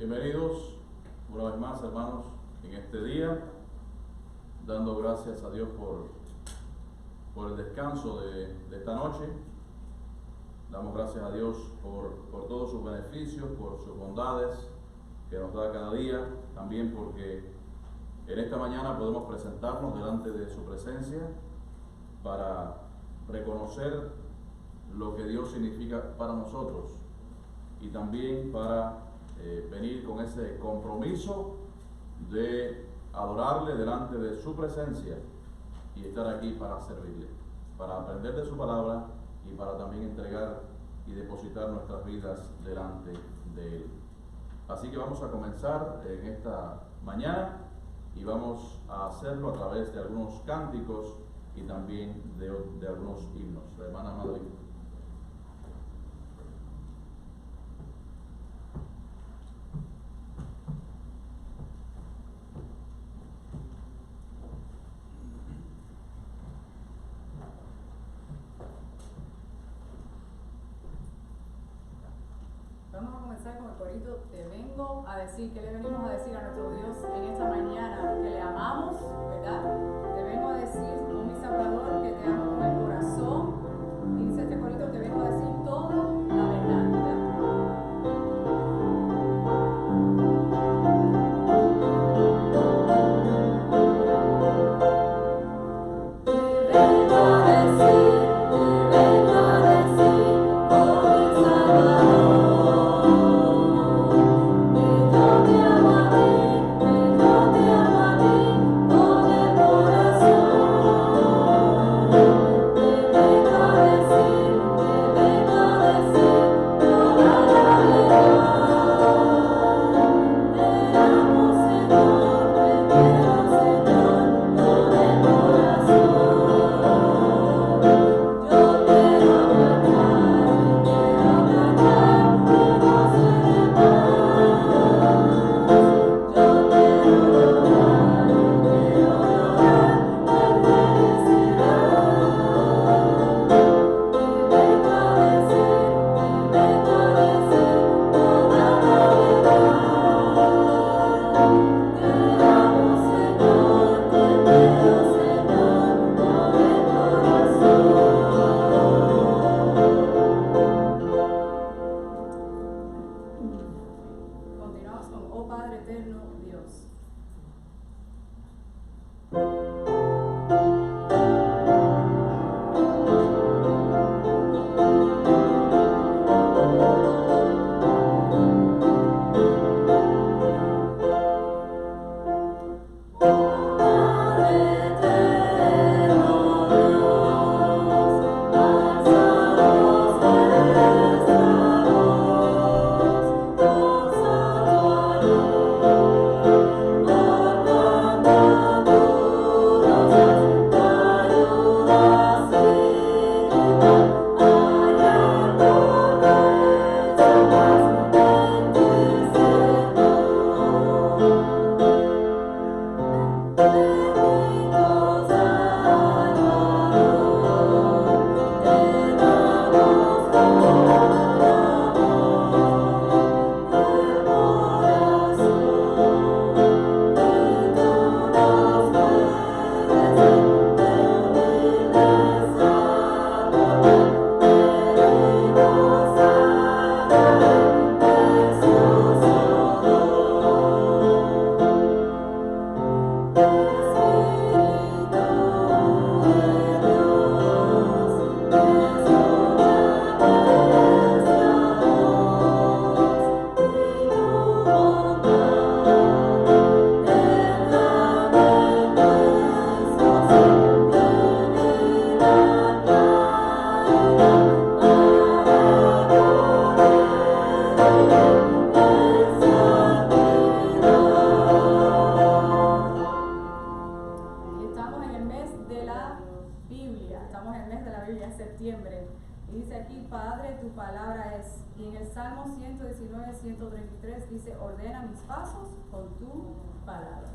Bienvenidos una vez más, hermanos, en este día, dando gracias a Dios por el descanso de esta noche. Damos gracias a Dios por todos sus beneficios, por sus bondades que nos da cada día, también porque en esta mañana podemos presentarnos delante de su presencia para reconocer lo que Dios significa para nosotros y también para venir con ese compromiso de adorarle delante de su presencia y estar aquí para servirle, para aprender de su palabra y para también entregar y depositar nuestras vidas delante de Él. Así que vamos a comenzar en esta mañana y vamos a hacerlo a través de algunos cánticos y también de algunos himnos. La hermana Madrid. Vamos a comenzar con el corito Te vengo a decir. ¿Qué le venimos a decir a nuestro Dios en esta mañana? Que le amamos, ¿verdad? Te vengo a decir, oh mi Salvador, que te amo con el corazón. Y dice este corito, te vengo a decir toda la verdad, ¿verdad? Dice, ordena mis pasos con tu palabra.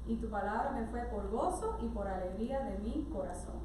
y tu palabra me fue por gozo y por alegría de mi corazón.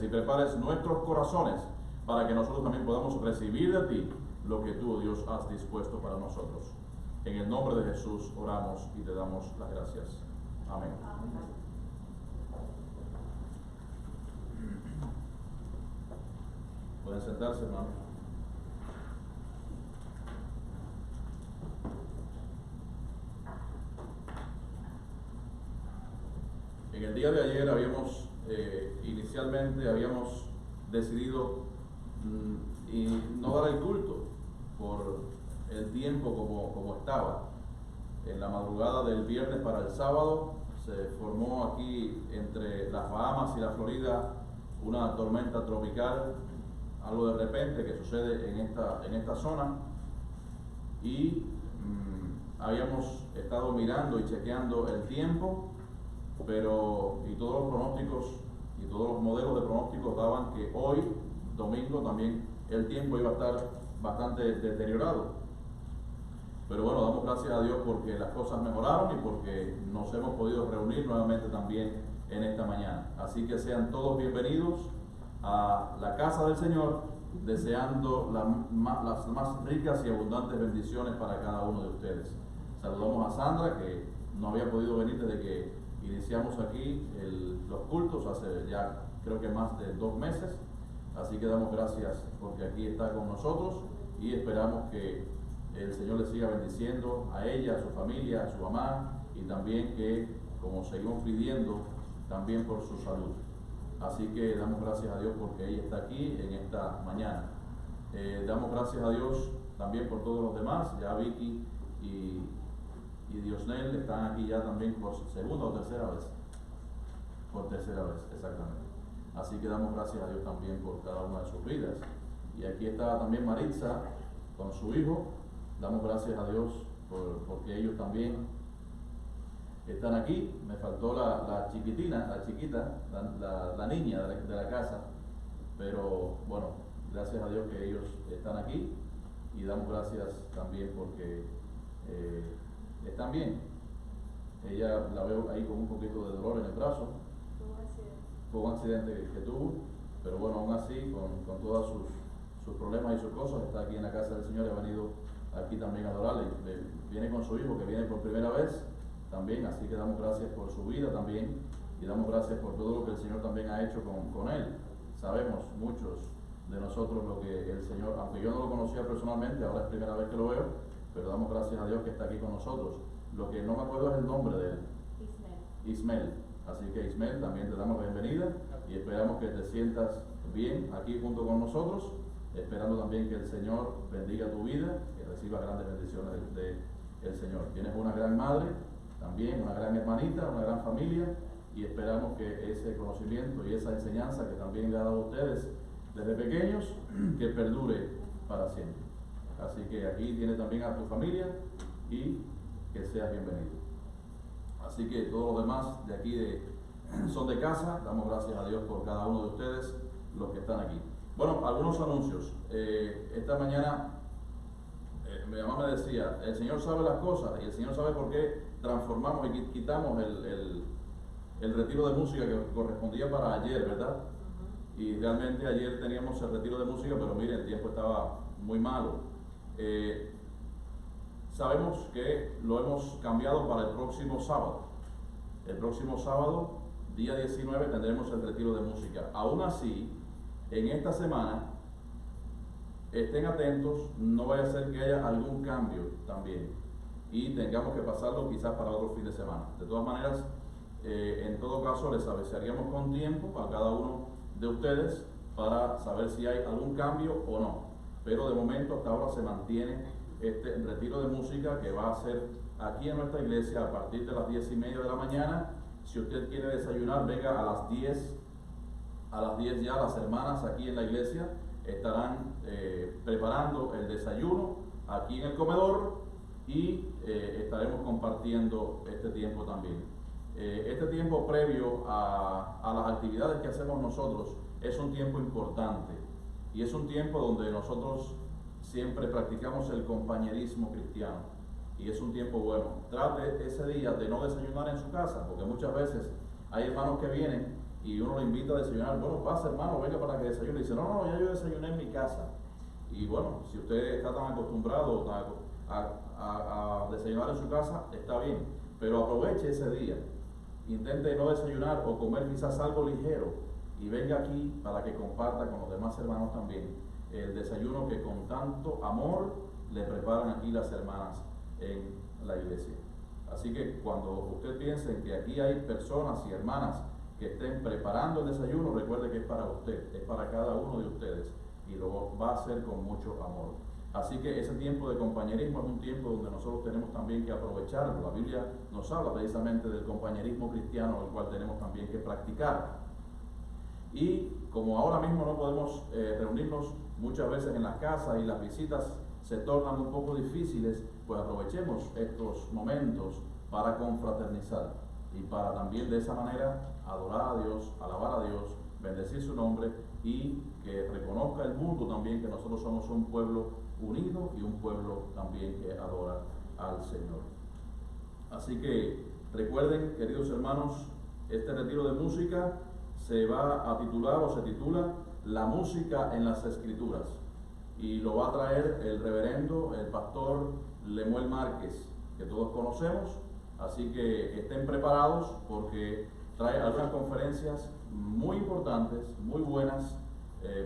Y prepares nuestros corazones para que nosotros también podamos recibir de ti lo que tú, Dios, has dispuesto para nosotros. En el nombre de Jesús oramos y te damos las gracias. Amén. Pueden sentarse, hermanos. En el día de ayer inicialmente habíamos decidido y no dar el culto por el tiempo como estaba. En la madrugada del viernes para el sábado se formó aquí entre las Bahamas y la Florida una tormenta tropical, algo de repente que sucede en esta zona, y habíamos estado mirando y chequeando el tiempo, y todos los pronósticos y todos los modelos de pronósticos daban que hoy, domingo, también el tiempo iba a estar bastante deteriorado. Pero bueno, damos gracias a Dios porque las cosas mejoraron y porque nos hemos podido reunir nuevamente también en esta mañana. Así que sean todos bienvenidos a la casa del Señor, deseando las más ricas y abundantes bendiciones para cada uno de ustedes. Saludamos a Sandra, que no había podido venir desde que iniciamos aquí los cultos hace ya creo que más de 2 meses, así que damos gracias porque aquí está con nosotros y esperamos que el Señor le siga bendiciendo a ella, a su familia, a su mamá, y también que, como seguimos pidiendo, también por su salud. Así que damos gracias a Dios porque ella está aquí en esta mañana. Damos gracias a Dios también por todos los demás. Ya Vicky y Diosnel están aquí ya también por segunda o tercera vez. Por tercera vez, exactamente. Así que damos gracias a Dios también por cada una de sus vidas. Y aquí está también Maritza con su hijo. Damos gracias a Dios porque ellos también están aquí. Me faltó la chiquita, la niña de la casa. Pero bueno, gracias a Dios que ellos están aquí. Y damos gracias también porque están bien. Ella la veo ahí con un poquito de dolor en el brazo. Fue un accidente que tuvo, pero bueno, aún así, con todos sus problemas y sus cosas, está aquí en la casa del Señor y ha venido aquí también a adorarle. Viene con su hijo que viene por primera vez también, así que damos gracias por su vida también y damos gracias por todo lo que el Señor también ha hecho con él. Sabemos muchos de nosotros lo que el Señor, aunque yo no lo conocía personalmente, ahora es primera vez que lo veo, pero damos gracias a Dios que está aquí con nosotros. Lo que no me acuerdo es el nombre de él. Ismael. Así que Ismael, también te damos la bienvenida y esperamos que te sientas bien aquí junto con nosotros, esperando también que el Señor bendiga tu vida, que recibas grandes bendiciones del Señor. Tienes una gran madre, también una gran hermanita, una gran familia, y esperamos que ese conocimiento y esa enseñanza que también le ha dado a ustedes desde pequeños, que perdure para siempre. Así que aquí tienes también a tu familia y que seas bienvenido. Así que todos los demás de aquí son de casa. Damos gracias a Dios por cada uno de ustedes, los que están aquí. Bueno, algunos anuncios. Esta mañana mi mamá me decía, el Señor sabe las cosas y el Señor sabe por qué transformamos y quitamos el retiro de música que correspondía para ayer, ¿verdad? Y realmente ayer teníamos el retiro de música, pero mire, el tiempo estaba muy malo. Sabemos que lo hemos cambiado para el próximo sábado. El próximo sábado, día 19, tendremos el retiro de música. Aún así, en esta semana, estén atentos, no vaya a ser que haya algún cambio también y tengamos que pasarlo quizás para otro fin de semana. De todas maneras, en todo caso, les avisaríamos con tiempo a cada uno de ustedes para saber si hay algún cambio o no. Pero de momento, hasta ahora se mantiene este retiro de música que va a ser aquí en nuestra iglesia a partir de las 10:30 de la mañana. Si usted quiere desayunar, venga a las 10. A las 10 ya las hermanas aquí en la iglesia estarán preparando el desayuno aquí en el comedor y estaremos compartiendo este tiempo también. Este tiempo previo a las actividades que hacemos nosotros es un tiempo importante y es un tiempo donde nosotros siempre practicamos el compañerismo cristiano y es un tiempo bueno. Trate ese día de no desayunar en su casa, porque muchas veces hay hermanos que vienen y uno le invita a desayunar. Bueno, pasa hermano, venga para que desayune. Y dice, no, ya yo desayuné en mi casa. Y bueno, si usted está tan acostumbrado a desayunar en su casa, está bien, pero aproveche ese día. Intente no desayunar o comer quizás algo ligero y venga aquí para que comparta con los demás hermanos también el desayuno que con tanto amor le preparan aquí las hermanas en la iglesia. Así que cuando usted piense que aquí hay personas y hermanas que estén preparando el desayuno, recuerde que es para usted, es para cada uno de ustedes y lo va a hacer con mucho amor. Así que ese tiempo de compañerismo es un tiempo donde nosotros tenemos también que aprovecharlo. La Biblia nos habla precisamente del compañerismo cristiano, el cual tenemos también que practicar. Y como ahora mismo no podemos reunirnos muchas veces en las casas y las visitas se tornan un poco difíciles, pues aprovechemos estos momentos para confraternizar y para también de esa manera adorar a Dios, alabar a Dios, bendecir su nombre y que reconozca el mundo también que nosotros somos un pueblo unido y un pueblo también que adora al Señor. Así que recuerden, queridos hermanos, este retiro de música se va a titular o se titula La música en las Escrituras y lo va a traer el reverendo, el pastor Lemuel Márquez, que todos conocemos. Así que estén preparados porque trae algunas conferencias muy importantes, muy buenas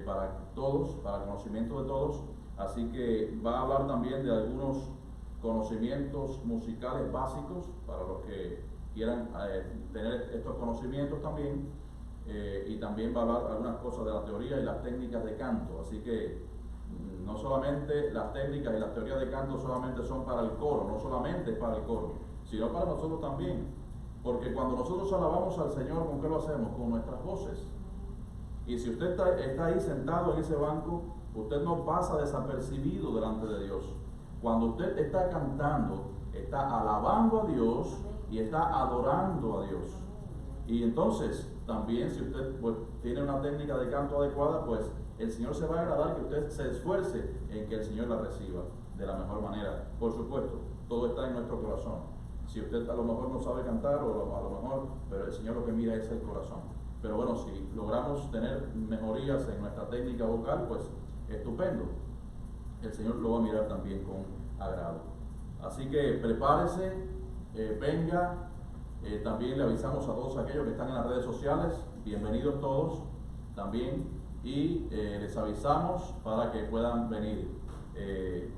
para todos, para conocimiento de todos. Así que va a hablar también de algunos conocimientos musicales básicos para los que quieran tener estos conocimientos también. Y también va a hablar algunas cosas de la teoría y las técnicas de canto. Así que no solamente las técnicas y las teorías de canto solamente son para el coro, no solamente es para el coro, sino para nosotros también. Porque cuando nosotros alabamos al Señor, ¿con qué lo hacemos? Con nuestras voces. Y si usted está ahí sentado en ese banco, usted no pasa desapercibido delante de Dios. Cuando usted está cantando, está alabando a Dios y está adorando a Dios. Y entonces, también si usted pues, tiene una técnica de canto adecuada, pues el Señor se va a agradar que usted se esfuerce en que el Señor la reciba de la mejor manera. Por supuesto, todo está en nuestro corazón. Si usted a lo mejor no sabe cantar, o a lo mejor, pero el Señor lo que mira es el corazón. Pero bueno, si logramos tener mejorías en nuestra técnica vocal, pues estupendo. El Señor lo va a mirar también con agrado. Así que prepárese, venga. También le avisamos a todos aquellos que están en las redes sociales, bienvenidos todos también, y les avisamos para que puedan venir.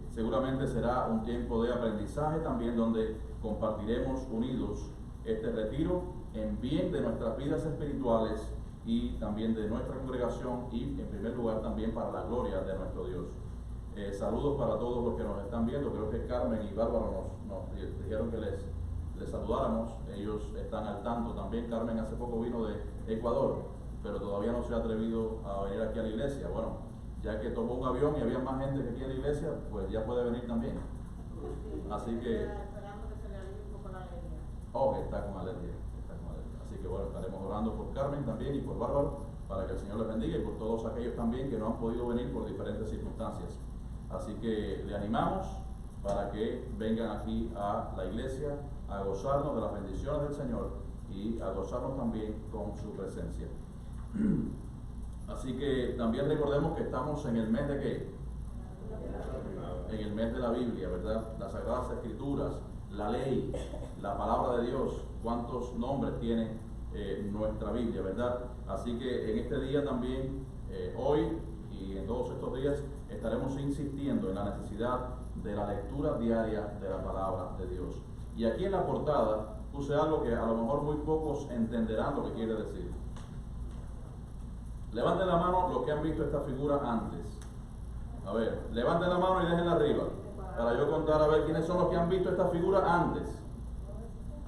Seguramente será un tiempo de aprendizaje también donde compartiremos unidos este retiro en bien de nuestras vidas espirituales y también de nuestra congregación y en primer lugar también para la gloria de nuestro Dios. Saludos para todos los que nos están viendo. Creo que Carmen y Bárbara nos dijeron que les saludáramos. Ellos están al tanto también. Carmen hace poco vino de Ecuador, pero todavía no se ha atrevido a venir aquí a la iglesia. Bueno, ya que tomó un avión y había más gente que aquí en la iglesia, pues ya puede venir también. Así que... Esperando que se le alivie un poco la alergia. Oh, está con alergia. Así que bueno, estaremos orando por Carmen también y por Bárbaro, para que el Señor les bendiga, y por todos aquellos también que no han podido venir por diferentes circunstancias. Así que le animamos para que vengan aquí a la iglesia a gozarnos de las bendiciones del Señor y a gozarnos también con su presencia. Así que también recordemos que estamos en el mes de ¿qué? En el mes de la Biblia, ¿verdad? Las Sagradas Escrituras, la ley, la palabra de Dios, cuántos nombres tiene nuestra Biblia, ¿verdad? Así que en este día también, hoy y en todos estos días, estaremos insistiendo en la necesidad de la lectura diaria de la palabra de Dios. Y aquí en la portada puse algo que a lo mejor muy pocos entenderán lo que quiere decir. Levanten la mano los que han visto esta figura antes. A ver, levanten la mano y déjenla arriba, para yo contar a ver quiénes son los que han visto esta figura antes.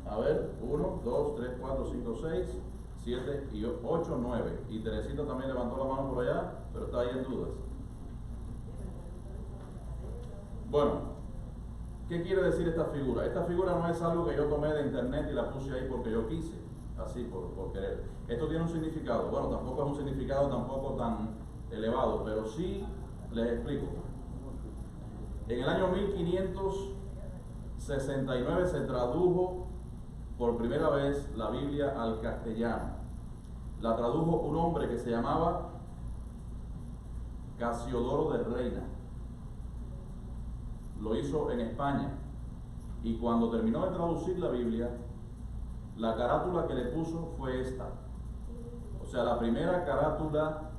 A ver, 1, 2, 3, 4, 5, 6, 7 y 8, 9. Y Teresita también levantó la mano por allá, pero está ahí en dudas. Bueno, ¿qué quiere decir esta figura? Esta figura no es algo que yo tomé de internet y la puse ahí porque yo quise, así por querer. Esto tiene un significado. Bueno, tampoco es un significado tampoco tan elevado, pero sí les explico. En el año 1569 se tradujo por primera vez la Biblia al castellano. La tradujo un hombre que se llamaba Casiodoro de Reina. Lo hizo en España. Y cuando terminó de traducir la Biblia, la carátula que le puso fue esta. O sea, la primera carátula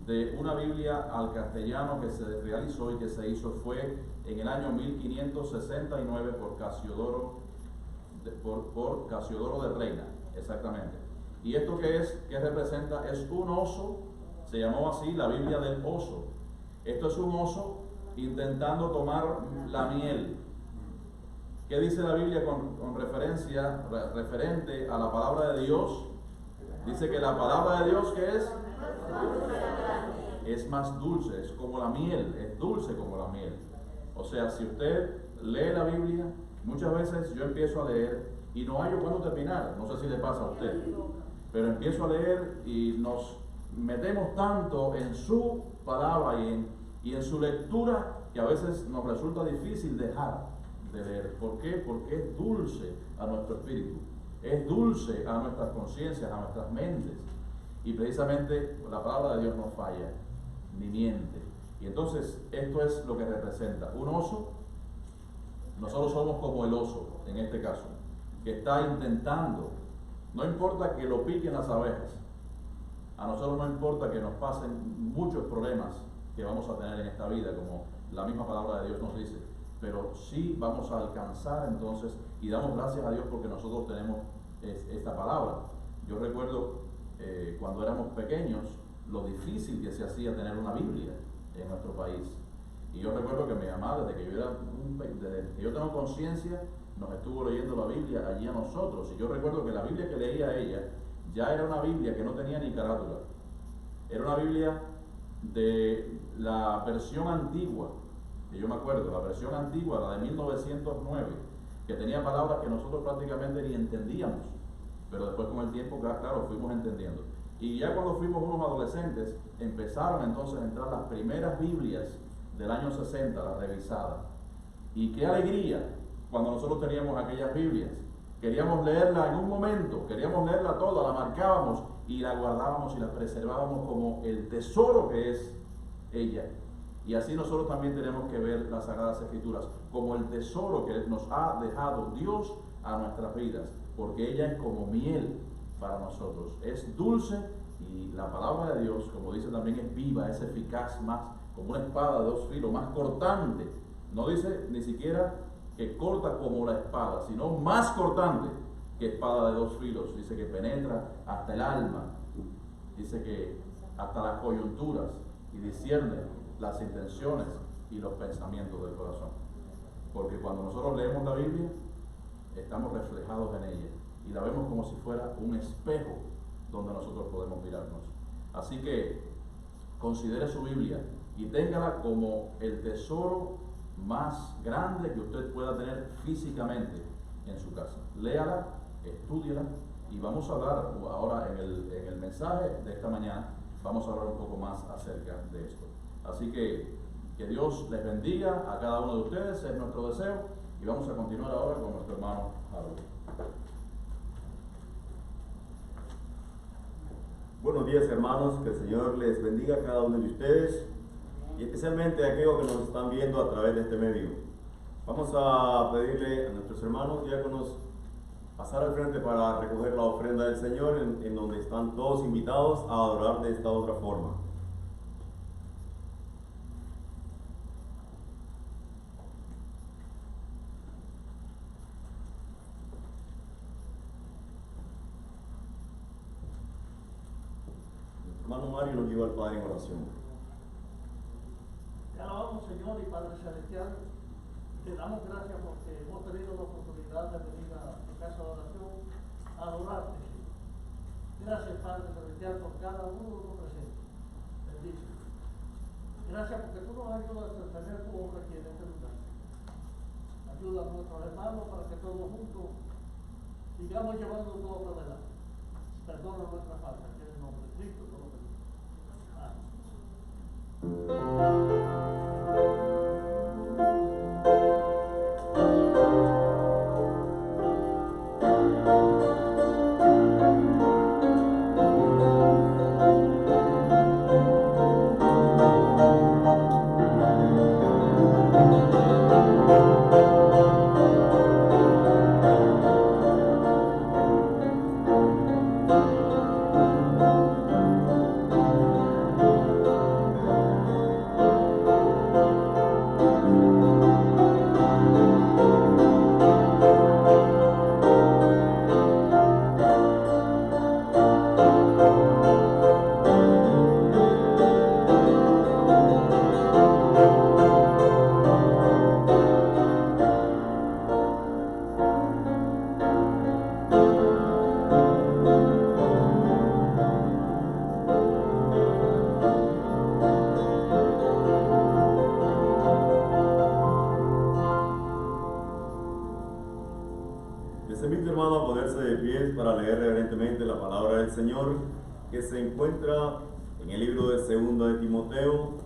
de una Biblia al castellano que se realizó y que se hizo fue en el año 1569 por Casiodoro de Reina, exactamente. ¿Y esto qué es? ¿Qué representa? Es un oso, se llamó así la Biblia del oso. Esto es un oso intentando tomar la miel. ¿Qué dice la Biblia con referente a la palabra de Dios? Dice que la palabra de Dios, ¿qué es? Es más dulce, es como la miel, es dulce como la miel. O sea, si usted lee la Biblia, muchas veces yo empiezo a leer y no hallo cuándo terminar. No sé si le pasa a usted, pero empiezo a leer y nos metemos tanto en su palabra y en su lectura que a veces nos resulta difícil dejar de leer. ¿Por qué? Porque es dulce a nuestro espíritu, es dulce a nuestras conciencias, a nuestras mentes. Y precisamente la palabra de Dios no falla, ni miente. Y entonces esto es lo que representa un oso. Nosotros somos como el oso, en este caso, que está intentando, no importa que lo piquen las abejas, a nosotros no importa que nos pasen muchos problemas que vamos a tener en esta vida, como la misma palabra de Dios nos dice, pero sí vamos a alcanzar entonces, y damos gracias a Dios porque nosotros tenemos esta palabra. Yo recuerdo cuando éramos pequeños, lo difícil que se hacía tener una Biblia en nuestro país. Y yo recuerdo que mi mamá, desde que yo tengo conciencia, nos estuvo leyendo la Biblia allí a nosotros. Y yo recuerdo que la Biblia que leía ella ya era una Biblia que no tenía ni carátula. Era una Biblia de la versión antigua, que yo me acuerdo, la versión antigua, la de 1909, que tenía palabras que nosotros prácticamente ni entendíamos. Pero después con el tiempo, claro, fuimos entendiendo. Y ya cuando fuimos unos adolescentes, empezaron entonces a entrar las primeras Biblias del año 60, las revisadas. Y qué alegría cuando nosotros teníamos aquellas Biblias. Queríamos leerla en un momento, queríamos leerla toda, la marcábamos y la guardábamos y la preservábamos como el tesoro que es ella. Y así nosotros también tenemos que ver las Sagradas Escrituras como el tesoro que nos ha dejado Dios a nuestras vidas, porque ella es como miel para nosotros, es dulce, y la palabra de Dios, como dice también, es viva, es eficaz, más como una espada de dos filos, más cortante. No dice ni siquiera que corta como la espada, sino más cortante que espada de dos filos, dice que penetra hasta el alma, dice que hasta las coyunturas y discierne las intenciones y los pensamientos del corazón. Porque cuando nosotros leemos la Biblia, estamos reflejados en ella y la vemos como si fuera un espejo donde nosotros podemos mirarnos. Así que considere su Biblia y téngala como el tesoro más grande que usted pueda tener físicamente en su casa. Léala, estúdiela y vamos a hablar ahora en el mensaje de esta mañana, vamos a hablar un poco más acerca de esto. Así que Dios les bendiga a cada uno de ustedes, es nuestro deseo, y vamos a continuar ahora con nuestro hermano Harold. Buenos días, hermanos, que el Señor les bendiga a cada uno de ustedes y especialmente a aquellos que nos están viendo a través de este medio. Vamos a pedirle a nuestros hermanos diáconos pasar al frente para recoger la ofrenda del Señor, en donde están todos invitados a adorar de esta otra forma. Hermano Mario nos lleva al Padre en oración. Te alabamos, Señor y Padre Celestial. Te damos gracias porque hemos tenido la oportunidad de venir a tu casa de oración a adorarte, Señor. Gracias, Padre Celestial, por cada uno de los presentes. Bendice. Gracias porque tú nos ayudas a tener tu obra aquí en este lugar. Ayuda a nuestros hermanos para que todos juntos sigamos llevando tu obra adelante. Perdona nuestras faltas, que en el nombre de Cristo te lo pedimos. Amén. Les invito, hermano, a ponerse de pies para leer reverentemente la palabra del Señor, que se encuentra en el libro de 2 de Timoteo,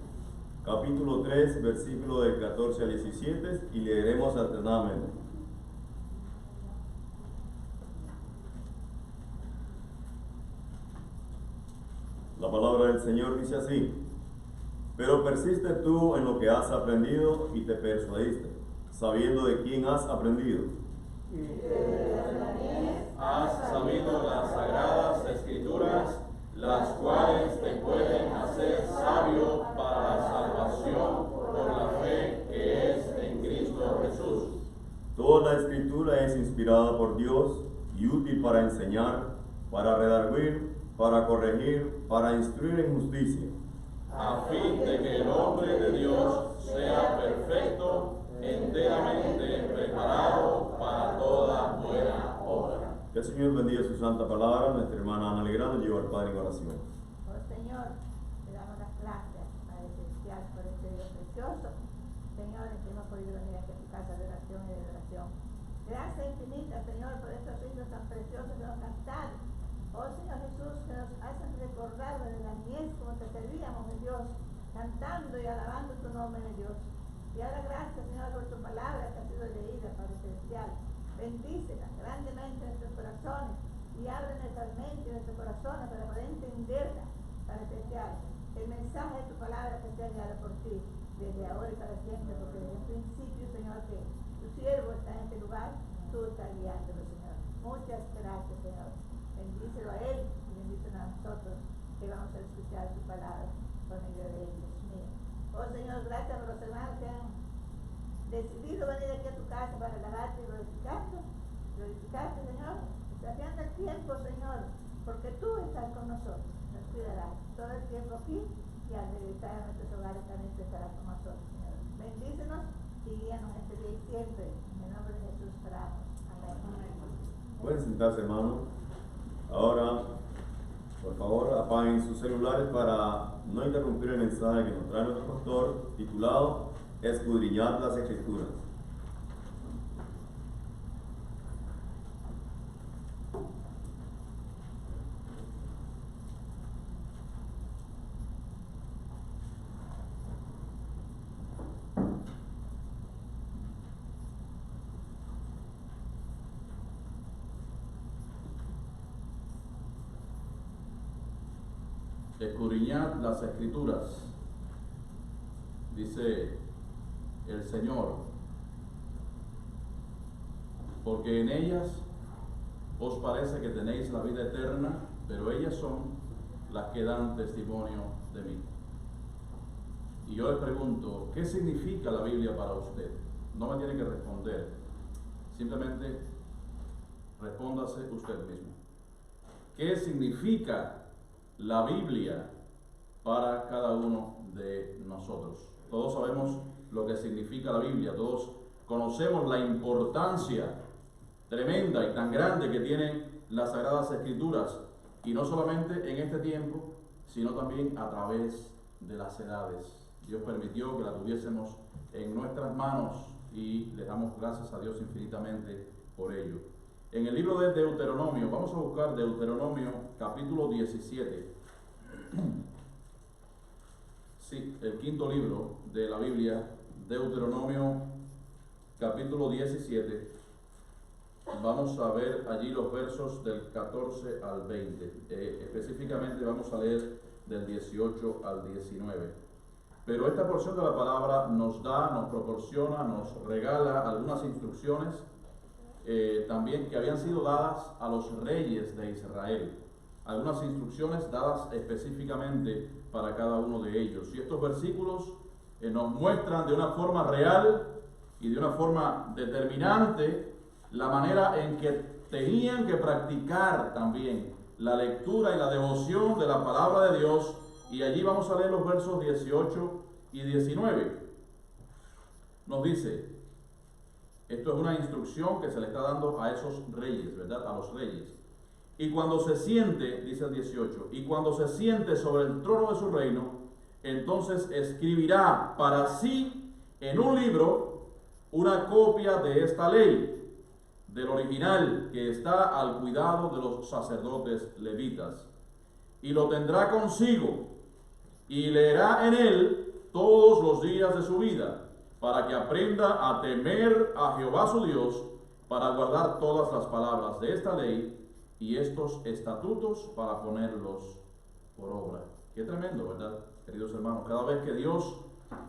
capítulo 3, versículo del 14 al 17, y leeremos alternadamente. La palabra del Señor dice así: pero persiste tú en lo que has aprendido y te persuadiste, sabiendo de quién has aprendido. Has sabido las sagradas escrituras, las cuales te pueden hacer sabio para la salvación por la fe que es en Cristo Jesús. Toda la escritura es inspirada por Dios y útil para enseñar, para redarguir, para corregir, para instruir en justicia, A fin de que el hombre de Dios sea perfecto, enteramente preparado para toda buena obra. Que el Señor bendiga su santa palabra. Nuestra hermana Ana Legrand lleva al Padre en oración. Oh Señor, te damos las gracias, Padre Celestial, por este día precioso. Señor, en que hemos podido venir aquí a tu casa de oración y de adoración. Gracias infinitas, Señor, por estos himnos tan preciosos que nos cantaron. Oh Señor Jesús, que nos hacen recordar de la niñez como te servíamos, mi Dios, cantando y alabando tu nombre, mi Dios. Y ahora gracias, Señor, por tu palabra que ha sido leída, Padre Celestial. Bendícela grandemente en nuestros corazones y abre nuestras mentes y nuestros corazones para poder entenderla, Padre Celestial. El mensaje de tu palabra que sea enviado por ti desde ahora y para siempre, porque desde el principio, Señor, que tu siervo está en este lugar, tú estás guiándolo, Señor. Muchas gracias, Señor. Bendícelo a él y bendícelo a nosotros que vamos a escuchar tu palabra por medio de él, Dios mío. Oh Señor, gracias por los hermanos que han decidido venir aquí a tu casa para alabarte y glorificarte. glorificarte, Señor, desafiando el tiempo, Señor, porque tú estás con nosotros, nos cuidarás todo el tiempo aquí y al regresar a nuestros hogares también tú estarás con nosotros, Señor. Bendícenos y guíanos este día y siempre. En el nombre de Jesús oramos. Amén. Pueden sentarse, hermano. Ahora, por favor, apaguen sus celulares para no interrumpir el mensaje que nos trae nuestro pastor, titulado Escudriñad las Escrituras. Escudriñad las Escrituras, dice el Señor, porque en ellas os parece que tenéis la vida eterna, pero ellas son las que dan testimonio de mí. Y yo le pregunto, ¿qué significa la Biblia para usted? No me tiene que responder, simplemente respóndase usted mismo. ¿Qué significa la Biblia para cada uno de nosotros? Todos sabemos lo que significa la Biblia, todos conocemos la importancia tremenda y tan grande que tienen las Sagradas Escrituras, y no solamente en este tiempo, sino también a través de las edades. Dios permitió que la tuviésemos en nuestras manos y le damos gracias a Dios infinitamente por ello. En el libro de Deuteronomio, vamos a buscar Deuteronomio capítulo 17. Sí, el quinto libro de la Biblia, Deuteronomio capítulo 17. Vamos a ver allí los versos del 14 al 20. Específicamente vamos a leer del 18 al 19. Pero esta porción de la palabra nos da, nos proporciona, nos regala algunas instrucciones también que habían sido dadas a los reyes de Israel. Algunas instrucciones dadas específicamente para cada uno de ellos. Y estos versículos nos muestran de una forma real y de una forma determinante la manera en que tenían que practicar también la lectura y la devoción de la palabra de Dios. Y allí vamos a leer los versos 18 y 19. Nos dice, esto es una instrucción que se le está dando a esos reyes, ¿verdad? A los reyes. Y cuando se siente, dice el 18, y cuando se siente sobre el trono de su reino, entonces escribirá para sí en un libro una copia de esta ley, del original que está al cuidado de los sacerdotes levitas, y lo tendrá consigo, y leerá en él todos los días de su vida, para que aprenda a temer a Jehová su Dios, para guardar todas las palabras de esta ley y estos estatutos para ponerlos por obra. Qué tremendo, ¿verdad, queridos hermanos? Cada vez que Dios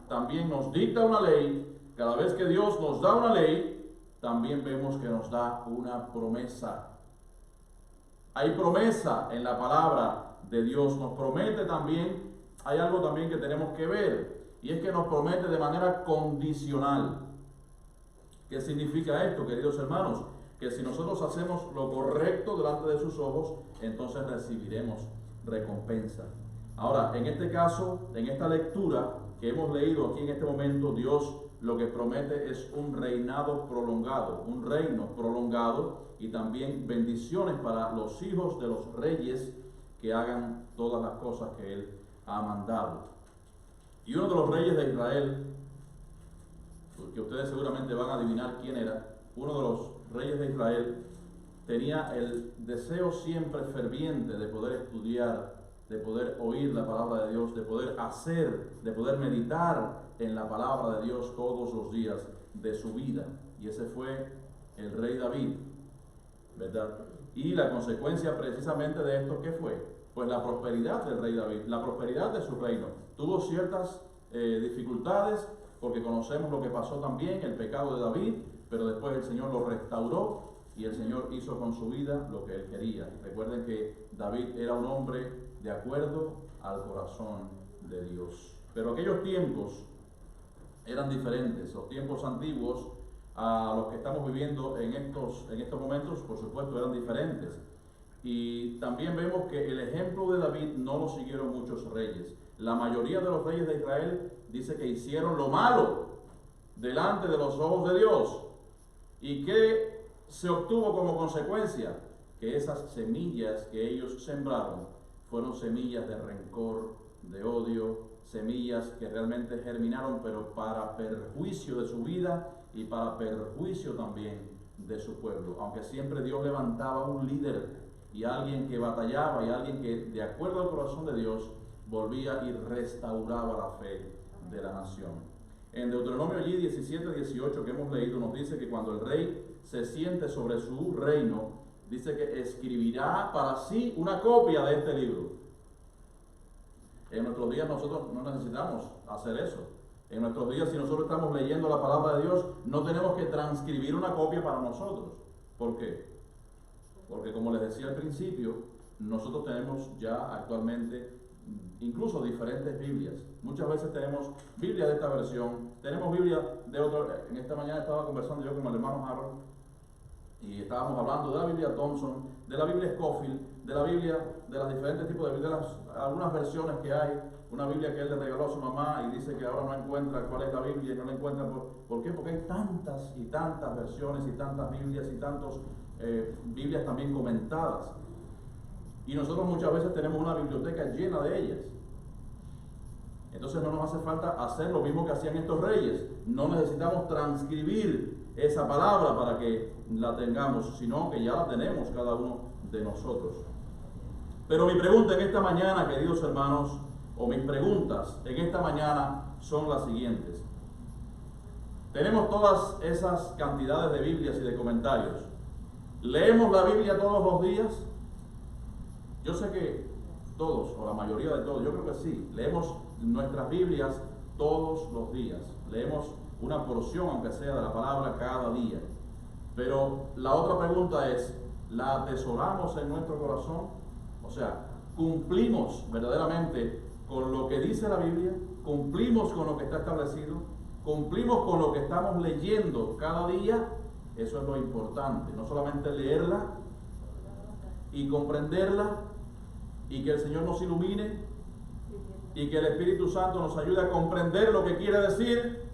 también nos dicta una ley, cada vez que Dios nos da una ley, también vemos que nos da una promesa. Hay promesa en la palabra de Dios, nos promete también, hay algo también que tenemos que ver, y es que nos promete de manera condicional. ¿Qué significa esto, queridos hermanos? Que si nosotros hacemos lo correcto delante de sus ojos, entonces recibiremos recompensa. Ahora, en este caso, en esta lectura que hemos leído aquí en este momento, Dios lo que promete es un reinado prolongado, un reino prolongado, y también bendiciones para los hijos de los reyes que hagan todas las cosas que Él ha mandado. Y uno de los reyes de Israel, que ustedes seguramente van a adivinar quién era, uno de los reyes de Israel tenía el deseo siempre ferviente de poder estudiar, de poder oír la palabra de Dios, de poder hacer, de poder meditar en la palabra de Dios todos los días de su vida. Y ese fue el rey David, ¿verdad? Y la consecuencia precisamente de esto, ¿qué fue? Pues la prosperidad del rey David, la prosperidad de su reino. Tuvo ciertas dificultades, porque conocemos lo que pasó también, el pecado de David, pero después el Señor lo restauró y el Señor hizo con su vida lo que Él quería. Recuerden que David era un hombre de acuerdo al corazón de Dios. Pero aquellos tiempos eran diferentes. Los tiempos antiguos a los que estamos viviendo en estos momentos, por supuesto, eran diferentes. Y también vemos que el ejemplo de David no lo siguieron muchos reyes. La mayoría de los reyes de Israel dice que hicieron lo malo delante de los ojos de Dios. ¿Y qué se obtuvo como consecuencia? Que esas semillas que ellos sembraron fueron semillas de rencor, de odio, semillas que realmente germinaron, pero para perjuicio de su vida y para perjuicio también de su pueblo. Aunque siempre Dios levantaba un líder y alguien que batallaba y alguien que, de acuerdo al corazón de Dios, volvía y restauraba la fe de la nación. En Deuteronomio allí 17-18 que hemos leído nos dice que cuando el rey se siente sobre su reino, dice que escribirá para sí una copia de este libro. En nuestros días nosotros no necesitamos hacer eso. En nuestros días, si nosotros estamos leyendo la palabra de Dios, no tenemos que transcribir una copia para nosotros. ¿Por qué? Porque como les decía al principio, nosotros tenemos ya actualmente incluso diferentes Biblias. Muchas veces tenemos Biblia de esta versión, tenemos Biblia de otra. En esta mañana estaba conversando yo con el hermano Harold y estábamos hablando de la Biblia Thompson, de la Biblia Scofield, de la Biblia, de los diferentes tipos de Biblia, algunas versiones que hay. Una Biblia que él le regaló a su mamá y dice que ahora no encuentra cuál es la Biblia y no la encuentra. ¿Por qué? Porque hay tantas y tantas versiones y tantas Biblias y tantos Biblias también comentadas. Y nosotros muchas veces tenemos una biblioteca llena de ellas. Entonces no nos hace falta hacer lo mismo que hacían estos reyes. No necesitamos transcribir esa palabra para que la tengamos, sino que ya la tenemos cada uno de nosotros. Pero mi pregunta en esta mañana, queridos hermanos, o mis preguntas en esta mañana son las siguientes. Tenemos todas esas cantidades de Biblias y de comentarios. ¿Leemos la Biblia todos los días? Yo sé que todos, o la mayoría de todos, yo creo que sí, leemos nuestras Biblias todos los días. Leemos una porción, aunque sea de la palabra, cada día. Pero la otra pregunta es, ¿la atesoramos en nuestro corazón? O sea, ¿cumplimos verdaderamente con lo que dice la Biblia? ¿Cumplimos con lo que está establecido? ¿Cumplimos con lo que estamos leyendo cada día? Eso es lo importante, no solamente leerla y comprenderla y que el Señor nos ilumine y que el Espíritu Santo nos ayude a comprender lo que quiere decir,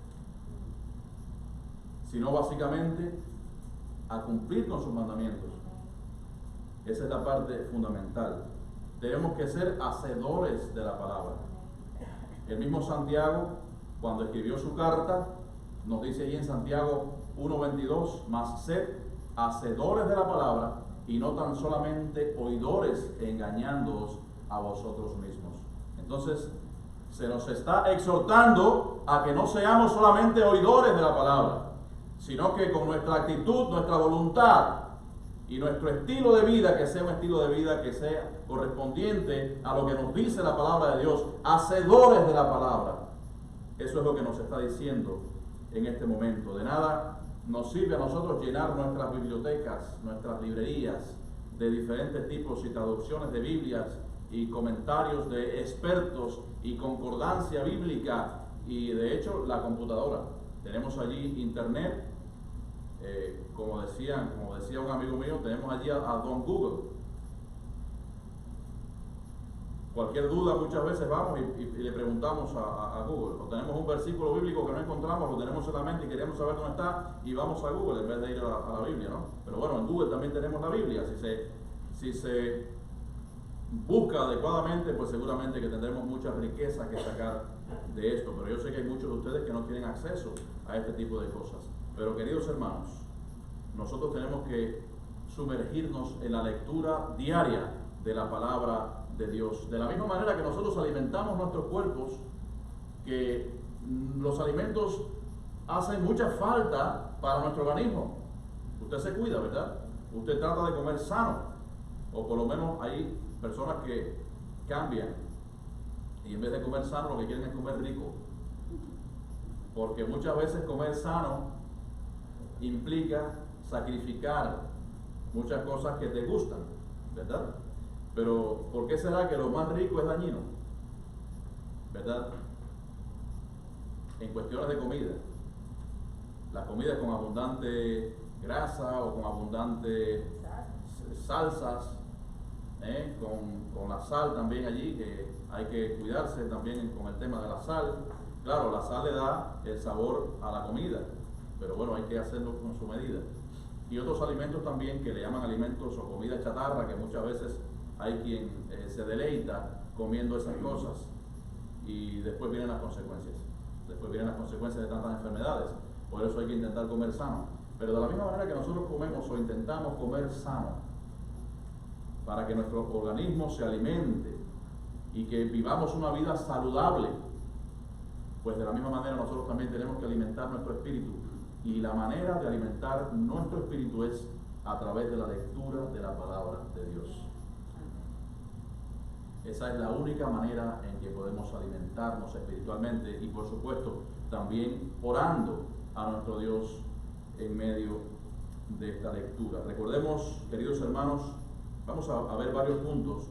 sino básicamente a cumplir con sus mandamientos. Esa es la parte fundamental. Tenemos que ser hacedores de la palabra. El mismo Santiago, cuando escribió su carta, nos dice allí en Santiago 1:22, mas sed hacedores de la palabra y no tan solamente oidores, engañándoos a vosotros mismos. Entonces, se nos está exhortando a que no seamos solamente oidores de la palabra, sino que con nuestra actitud, nuestra voluntad y nuestro estilo de vida, que sea un estilo de vida que sea correspondiente a lo que nos dice la palabra de Dios, hacedores de la palabra. Eso es lo que nos está diciendo en este momento. De nada nos sirve a nosotros llenar nuestras bibliotecas, nuestras librerías de diferentes tipos y traducciones de Biblias y comentarios de expertos y concordancia bíblica y de hecho la computadora. Tenemos allí internet, como decía un amigo mío, tenemos allí a Don Google. Cualquier duda muchas veces vamos y le preguntamos a Google. O tenemos un versículo bíblico que no encontramos, lo tenemos en la mente y queremos saber dónde está y vamos a Google en vez de ir a la Biblia, ¿no? Pero bueno, en Google también tenemos la Biblia. Si se busca adecuadamente, pues seguramente que tendremos mucha riqueza que sacar de esto. Pero yo sé que hay muchos de ustedes que no tienen acceso a este tipo de cosas. Pero queridos hermanos, nosotros tenemos que sumergirnos en la lectura diaria de la palabra de Dios. De la misma manera que nosotros alimentamos nuestros cuerpos, que los alimentos hacen mucha falta para nuestro organismo. Usted se cuida, ¿verdad? Usted trata de comer sano, o por lo menos hay personas que cambian y en vez de comer sano lo que quieren es comer rico, porque muchas veces comer sano implica sacrificar muchas cosas que te gustan, ¿verdad? Pero ¿por qué será que lo más rico es dañino? ¿Verdad? En cuestiones de comida. las comidas con abundante grasa o con abundante salsas, con la sal también allí, que hay que cuidarse también con el tema de la sal. Claro, la sal le da el sabor a la comida, pero bueno, hay que hacerlo con su medida. Y otros alimentos también que le llaman alimentos o comida chatarra, que muchas veces hay quien se deleita comiendo esas cosas y después vienen las consecuencias. Después vienen las consecuencias de tantas enfermedades. Por eso hay que intentar comer sano. Pero de la misma manera que nosotros comemos o intentamos comer sano, para que nuestro organismo se alimente y que vivamos una vida saludable, pues de la misma manera nosotros también tenemos que alimentar nuestro espíritu. Y la manera de alimentar nuestro espíritu es a través de la lectura de la palabra de Dios. Esa es la única manera en que podemos alimentarnos espiritualmente y por supuesto también orando a nuestro Dios en medio de esta lectura. Recordemos, queridos hermanos, vamos a ver varios puntos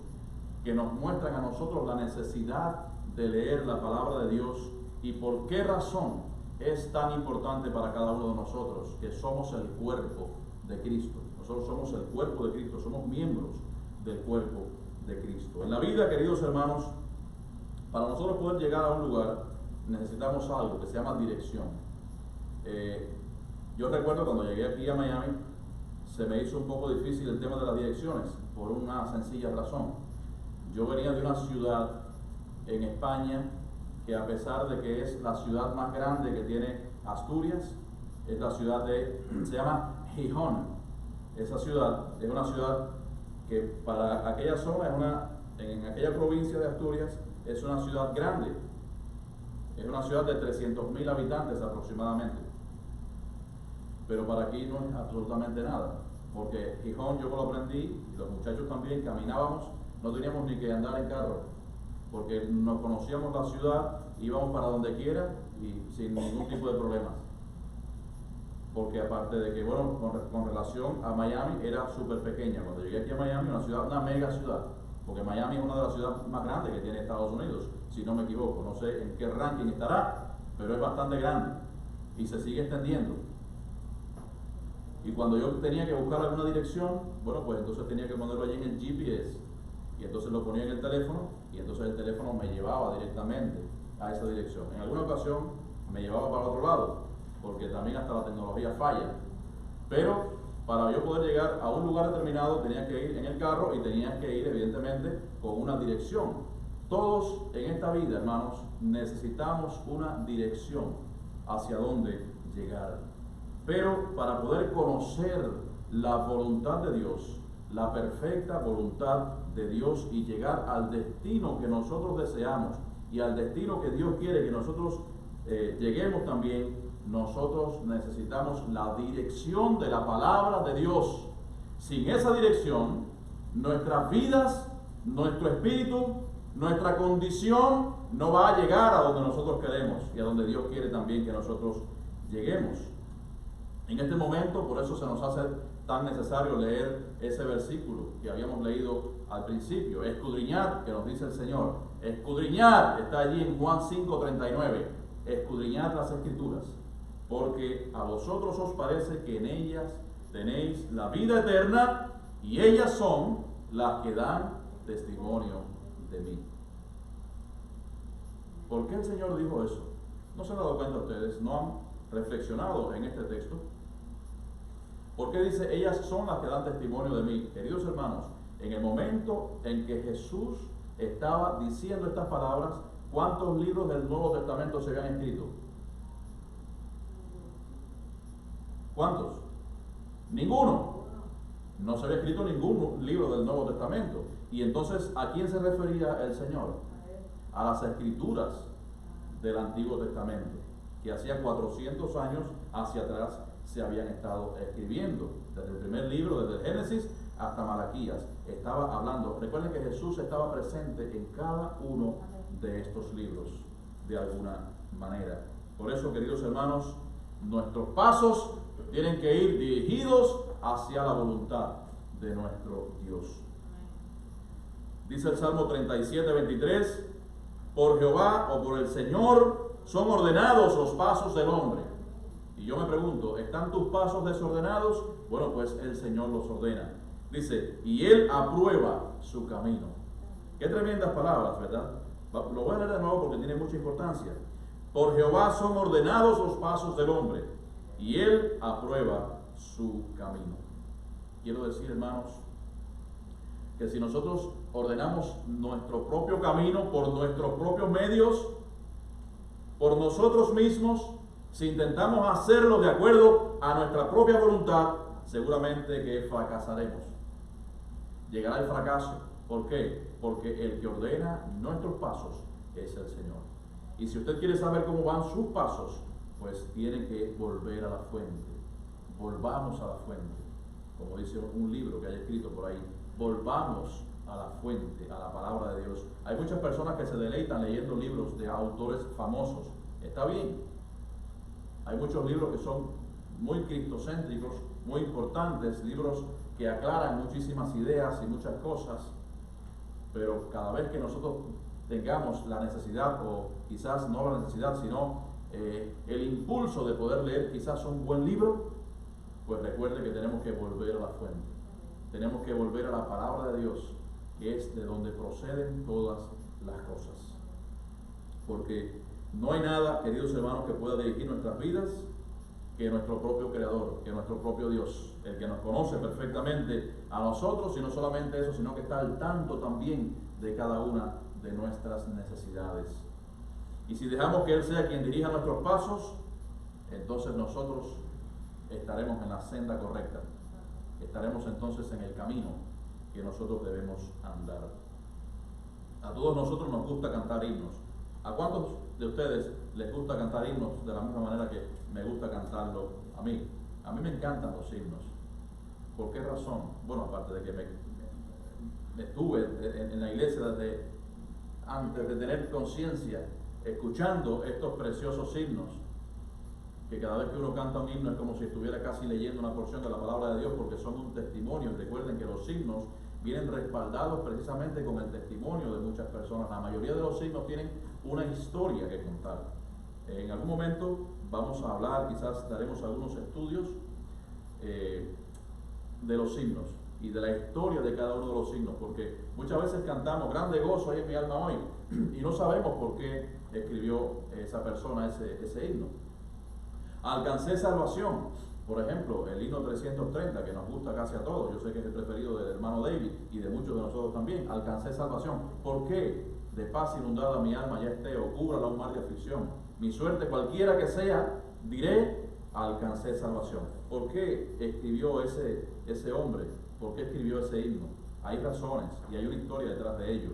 que nos muestran a nosotros la necesidad de leer la palabra de Dios y por qué razón es tan importante para cada uno de nosotros, que somos el cuerpo de Cristo. Nosotros somos el cuerpo de Cristo, somos miembros del cuerpo de Cristo. En la vida, queridos hermanos, para nosotros poder llegar a un lugar necesitamos algo que se llama dirección. Yo recuerdo cuando llegué aquí a Miami, se me hizo un poco difícil el tema de las direcciones por una sencilla razón. Yo venía de una ciudad en España que, a pesar de que es la ciudad más grande que tiene Asturias, es la ciudad se llama Gijón. Esa ciudad es una ciudad que para aquella zona, en aquella provincia de Asturias, es una ciudad grande. Es una ciudad de 300.000 habitantes aproximadamente. Pero para aquí no es absolutamente nada, porque Gijón, yo lo aprendí, y los muchachos también, caminábamos, no teníamos ni que andar en carro, porque nos conocíamos la ciudad, íbamos para donde quiera y sin ningún tipo de problemas. Porque aparte de que, bueno, con relación a Miami, era súper pequeña. Cuando llegué aquí a Miami, una mega ciudad, porque Miami es una de las ciudades más grandes que tiene Estados Unidos, si no me equivoco. No sé en qué ranking estará, pero es bastante grande y se sigue extendiendo. Y cuando yo tenía que buscar alguna dirección, bueno, pues entonces tenía que ponerlo allí en el GPS. Y entonces lo ponía en el teléfono, y entonces el teléfono me llevaba directamente a esa dirección. En alguna ocasión me llevaba para otro lado, porque también hasta la tecnología falla. Pero para yo poder llegar a un lugar determinado tenía que ir en el carro y tenía que ir evidentemente con una dirección. Todos en esta vida, hermanos, necesitamos una dirección hacia dónde llegar. Pero para poder conocer la voluntad de Dios, la perfecta voluntad de Dios y llegar al destino que nosotros deseamos y al destino que Dios quiere que nosotros lleguemos también, nosotros necesitamos la dirección de la palabra de Dios. Sin esa dirección, nuestras vidas, nuestro espíritu, nuestra condición no va a llegar a donde nosotros queremos y a donde Dios quiere también que nosotros lleguemos. En este momento, por eso se nos hace tan necesario leer ese versículo que habíamos leído al principio. Escudriñar, que nos dice el Señor. Escudriñar, está allí en Juan 5:39. Escudriñar las Escrituras, porque a vosotros os parece que en ellas tenéis la vida eterna y ellas son las que dan testimonio de mí. ¿Por qué el Señor dijo eso? ¿No se han dado cuenta ustedes? ¿No han reflexionado en este texto? ¿Por qué dice ellas son las que dan testimonio de mí? Queridos hermanos, en el momento en que Jesús estaba diciendo estas palabras, ¿cuántos libros del Nuevo Testamento se habían escrito? ¿Cuántos? Ninguno. No se había escrito ningún libro del Nuevo Testamento. Y entonces, ¿a quién se refería el Señor? A las escrituras del Antiguo Testamento, que hacía 400 años hacia atrás se habían estado escribiendo. Desde el primer libro, desde el Génesis hasta Malaquías, estaba hablando. Recuerden que Jesús estaba presente en cada uno de estos libros, de alguna manera. Por eso, queridos hermanos, nuestros pasos tienen que ir dirigidos hacia la voluntad de nuestro Dios. Dice el Salmo 37:23, por Jehová o por el Señor son ordenados los pasos del hombre, Y yo me pregunto, ¿están tus pasos desordenados? Bueno, pues el Señor los ordena. Dice, y Él aprueba su camino. Qué tremendas palabras, ¿verdad? Lo voy a leer de nuevo porque tiene mucha importancia. Por Jehová son ordenados los pasos del hombre, y Él aprueba su camino. Quiero decir, hermanos, que si nosotros ordenamos nuestro propio camino por nuestros propios medios, por nosotros mismos, si intentamos hacerlo de acuerdo a nuestra propia voluntad, seguramente que fracasaremos. Llegará el fracaso. ¿Por qué? Porque el que ordena nuestros pasos es el Señor. Y si usted quiere saber cómo van sus pasos, pues tiene que volver a la fuente. Volvamos a la fuente. Como dice un libro que hay escrito por ahí, volvamos a la fuente, a la palabra de Dios. Hay muchas personas que se deleitan leyendo libros de autores famosos. Está bien. Hay muchos libros que son muy cristocéntricos, muy importantes, libros que aclaran muchísimas ideas y muchas cosas, pero cada vez que nosotros tengamos la necesidad, o quizás no la necesidad, sino el impulso de poder leer quizás un buen libro, pues recuerde que tenemos que volver a la fuente. Tenemos que volver a la palabra de Dios, que es de donde proceden todas las cosas. Porque no hay nada, queridos hermanos, que pueda dirigir nuestras vidas que nuestro propio Creador, que nuestro propio Dios, el que nos conoce perfectamente a nosotros, y no solamente eso, sino que está al tanto también de cada una de nuestras necesidades. Y si dejamos que Él sea quien dirija nuestros pasos, entonces nosotros estaremos en la senda correcta. Estaremos entonces en el camino que nosotros debemos andar. A todos nosotros nos gusta cantar himnos. ¿A cuántos de ustedes les gusta cantar himnos de la misma manera que me gusta cantarlo a mí? A mí me encantan los himnos. ¿Por qué razón? Bueno, aparte de que me estuve en la iglesia desde antes de tener conciencia, escuchando estos preciosos himnos, que cada vez que uno canta un himno es como si estuviera casi leyendo una porción de la palabra de Dios, porque son un testimonio. Recuerden que los himnos vienen respaldados precisamente con el testimonio de muchas personas. La mayoría de los himnos tienen una historia que contar. En algún momento vamos a hablar, quizás daremos algunos estudios de los himnos y de la historia de cada uno de los himnos, porque muchas veces cantamos grande gozo hay en mi alma hoy y no sabemos por qué escribió esa persona ese himno. Alcancé salvación, por ejemplo, el himno 330, que nos gusta casi a todos. Yo sé que es el preferido del hermano David y de muchos de nosotros también. Alcancé salvación. ¿Por qué? De paz inundada mi alma ya esté, o cúbrala un mar de aflicción. Mi suerte cualquiera que sea, diré, alcancé salvación. ¿Por qué escribió ese hombre? ¿Por qué escribió ese himno? Hay razones y hay una historia detrás de ello.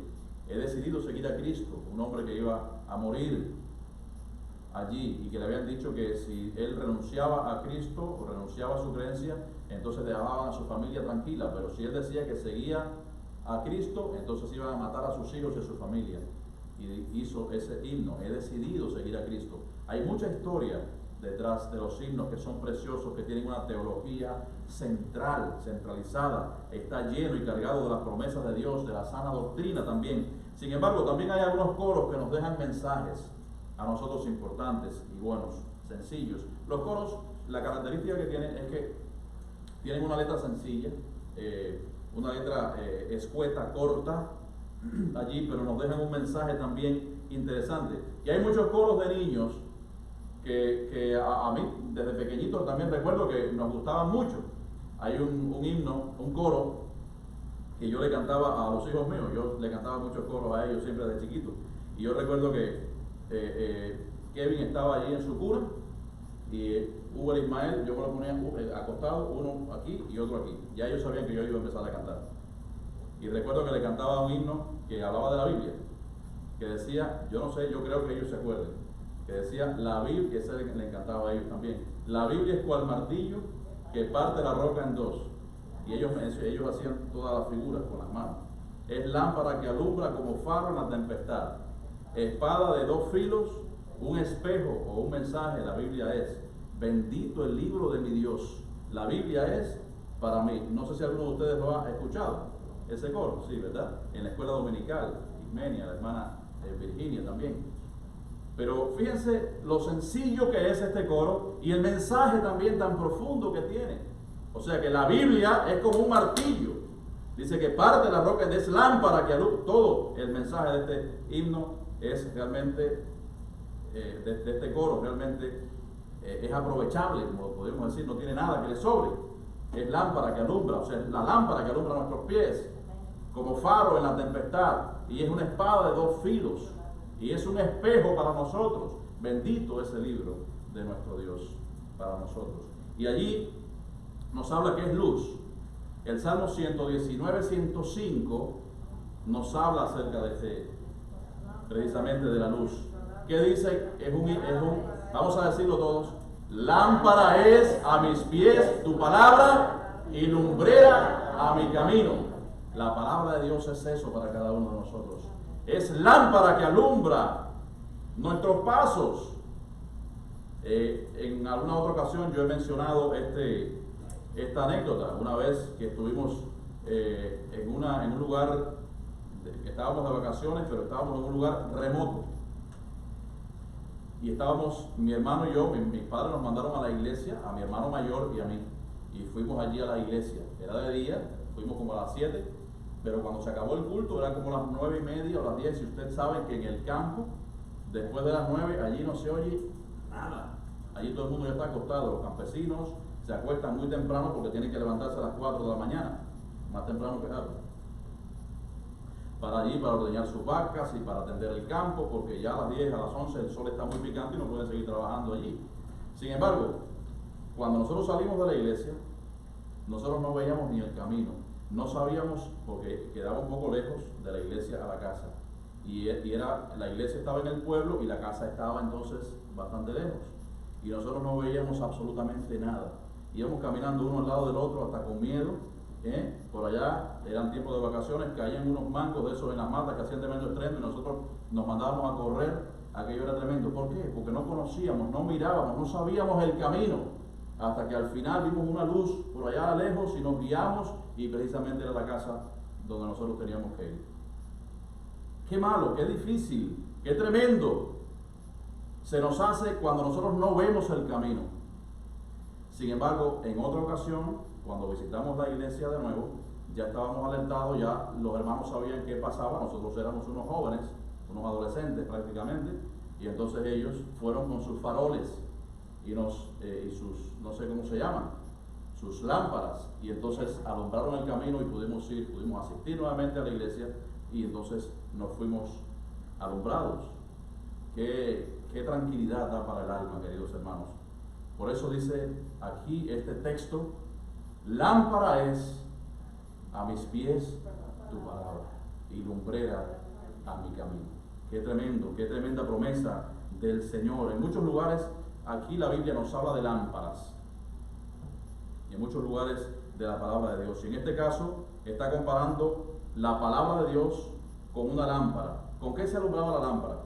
He decidido seguir a Cristo, un hombre que iba a morir allí y que le habían dicho que si él renunciaba a Cristo o renunciaba a su creencia, entonces dejaban a su familia tranquila, pero si él decía que seguía a Cristo, entonces iban a matar a sus hijos y a su familia. Y hizo ese himno, he decidido seguir a Cristo. Hay mucha historia detrás de los himnos que son preciosos, que tienen una teología centralizada, está lleno y cargado de las promesas de Dios, de la sana doctrina también. Sin embargo, también hay algunos coros que nos dejan mensajes a nosotros importantes y buenos, sencillos. Los coros, la característica que tienen es que tienen una letra sencilla, una letra escueta, corta allí, pero nos dejan un mensaje también interesante. Y hay muchos coros de niños que a mí desde pequeñito también recuerdo que nos gustaban mucho. Hay un himno, un coro que yo le cantaba a los hijos míos. Yo le cantaba muchos coros a ellos siempre desde chiquito. Y yo recuerdo que Kevin estaba allí en su cuna y Hugo y Ismael, yo me lo ponía acostado, uno aquí y otro aquí. Ya ellos sabían que yo iba a empezar a cantar. Y recuerdo que le cantaba un himno que hablaba de la Biblia, que decía, yo no sé, yo creo que ellos se acuerden, que decía, la Biblia, que ese le encantaba a ellos también, la Biblia es cual martillo que parte la roca en dos. Y ellos hacían todas las figuras con las manos. Es lámpara que alumbra como faro en la tempestad. Espada de dos filos, un espejo o un mensaje, la Biblia es. Bendito el libro de mi Dios. La Biblia es para mí. No sé si alguno de ustedes lo ha escuchado, ese coro, sí, ¿verdad? En la escuela dominical, Ismenia, la hermana Virginia también. Pero fíjense lo sencillo que es este coro y el mensaje también tan profundo que tiene. O sea que la Biblia es como un martillo. Dice que parte la roca es lámpara que alumbra. Todo el mensaje de este himno es realmente, de este coro, realmente es aprovechable, como podemos decir, no tiene nada que le sobre. Es lámpara que alumbra, o sea, la lámpara que alumbra nuestros pies, como faro en la tempestad, y es una espada de dos filos, y es un espejo para nosotros. Bendito es el libro de nuestro Dios para nosotros. Y allí nos habla que es luz. El Salmo 119, 105 nos habla acerca de precisamente de la luz. ¿Qué dice? Vamos a decirlo todos. Lámpara es a mis pies tu palabra y lumbrera a mi camino. La palabra de Dios es eso para cada uno de nosotros. Es lámpara que alumbra nuestros pasos. En alguna otra ocasión yo he mencionado esta anécdota. Una vez que estuvimos en un lugar, estábamos de vacaciones, pero estábamos en un lugar remoto. Y estábamos, mi hermano y yo, mis padres nos mandaron a la iglesia, a mi hermano mayor y a mí. Y fuimos allí a la iglesia. Era de día, fuimos como a las 7, pero cuando se acabó el culto era como las 9:30 o las 10. Y usted sabe que en el campo, después de las 9, allí no se oye nada. Allí todo el mundo ya está acostado. Los campesinos se acuestan muy temprano porque tienen que levantarse a las 4 de la mañana, más temprano que nada. Para ordeñar sus vacas y para atender el campo, porque ya a las 10, a las 11 el sol está muy picante y no pueden seguir trabajando allí. Sin embargo, cuando nosotros salimos de la iglesia, nosotros no veíamos ni el camino, no sabíamos, porque quedaba un poco lejos de la iglesia a la casa. La iglesia estaba en el pueblo y la casa estaba entonces bastante lejos. Y nosotros no veíamos absolutamente nada. Íbamos caminando uno al lado del otro hasta con miedo. Por allá eran tiempos de vacaciones, caían unos mancos de esos en las matas que hacían tremendo estrendo y nosotros nos mandábamos a correr. Aquello era tremendo. ¿Por qué? Porque no conocíamos, no mirábamos, no sabíamos el camino, hasta que al final vimos una luz por allá lejos y nos guiamos, y precisamente era la casa donde nosotros teníamos que ir. Qué malo, qué difícil, qué tremendo se nos hace cuando nosotros no vemos el camino. Sin embargo, en otra ocasión, cuando visitamos la iglesia de nuevo, ya estábamos alertados, ya los hermanos sabían qué pasaba. Nosotros éramos unos jóvenes, unos adolescentes prácticamente, y entonces ellos fueron con sus faroles y sus, no sé cómo se llaman, sus lámparas, y entonces alumbraron el camino y pudimos asistir nuevamente a la iglesia, y entonces nos fuimos alumbrados. Qué tranquilidad da para el alma, queridos hermanos. Por eso dice aquí este texto: lámpara es a mis pies tu palabra y lumbrera a mi camino. Qué tremendo, qué tremenda promesa del Señor. En muchos lugares aquí la Biblia nos habla de lámparas, y en muchos lugares de la palabra de Dios. Y en este caso está comparando la palabra de Dios con una lámpara. ¿Con qué se alumbraba la lámpara?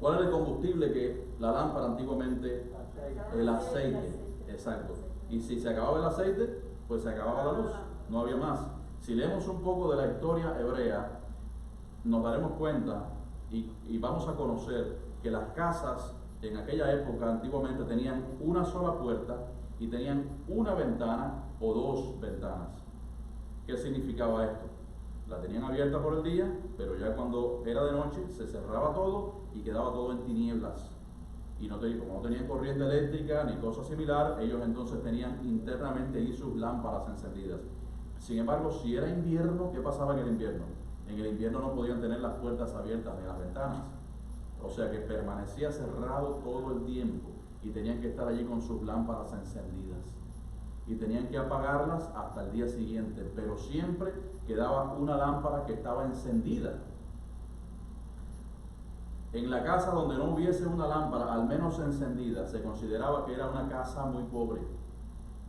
¿Cuál era el combustible que la lámpara antiguamente? El aceite, exacto. Y si se acababa el aceite, pues se acababa la luz, no había más. Si leemos un poco de la historia hebrea, nos daremos cuenta y vamos a conocer que las casas en aquella época antiguamente tenían una sola puerta y tenían una ventana o dos ventanas. ¿Qué significaba esto? La tenían abierta por el día, pero ya cuando era de noche se cerraba todo y quedaba todo en tinieblas. Y como no tenían corriente eléctrica ni cosa similar, ellos entonces tenían internamente ahí sus lámparas encendidas. Sin embargo, si era invierno, ¿qué pasaba en el invierno? En el invierno no podían tener las puertas abiertas ni las ventanas. O sea que permanecía cerrado todo el tiempo y tenían que estar allí con sus lámparas encendidas. Y tenían que apagarlas hasta el día siguiente, pero siempre quedaba una lámpara que estaba encendida. En la casa donde no hubiese una lámpara, al menos encendida, se consideraba que era una casa muy pobre,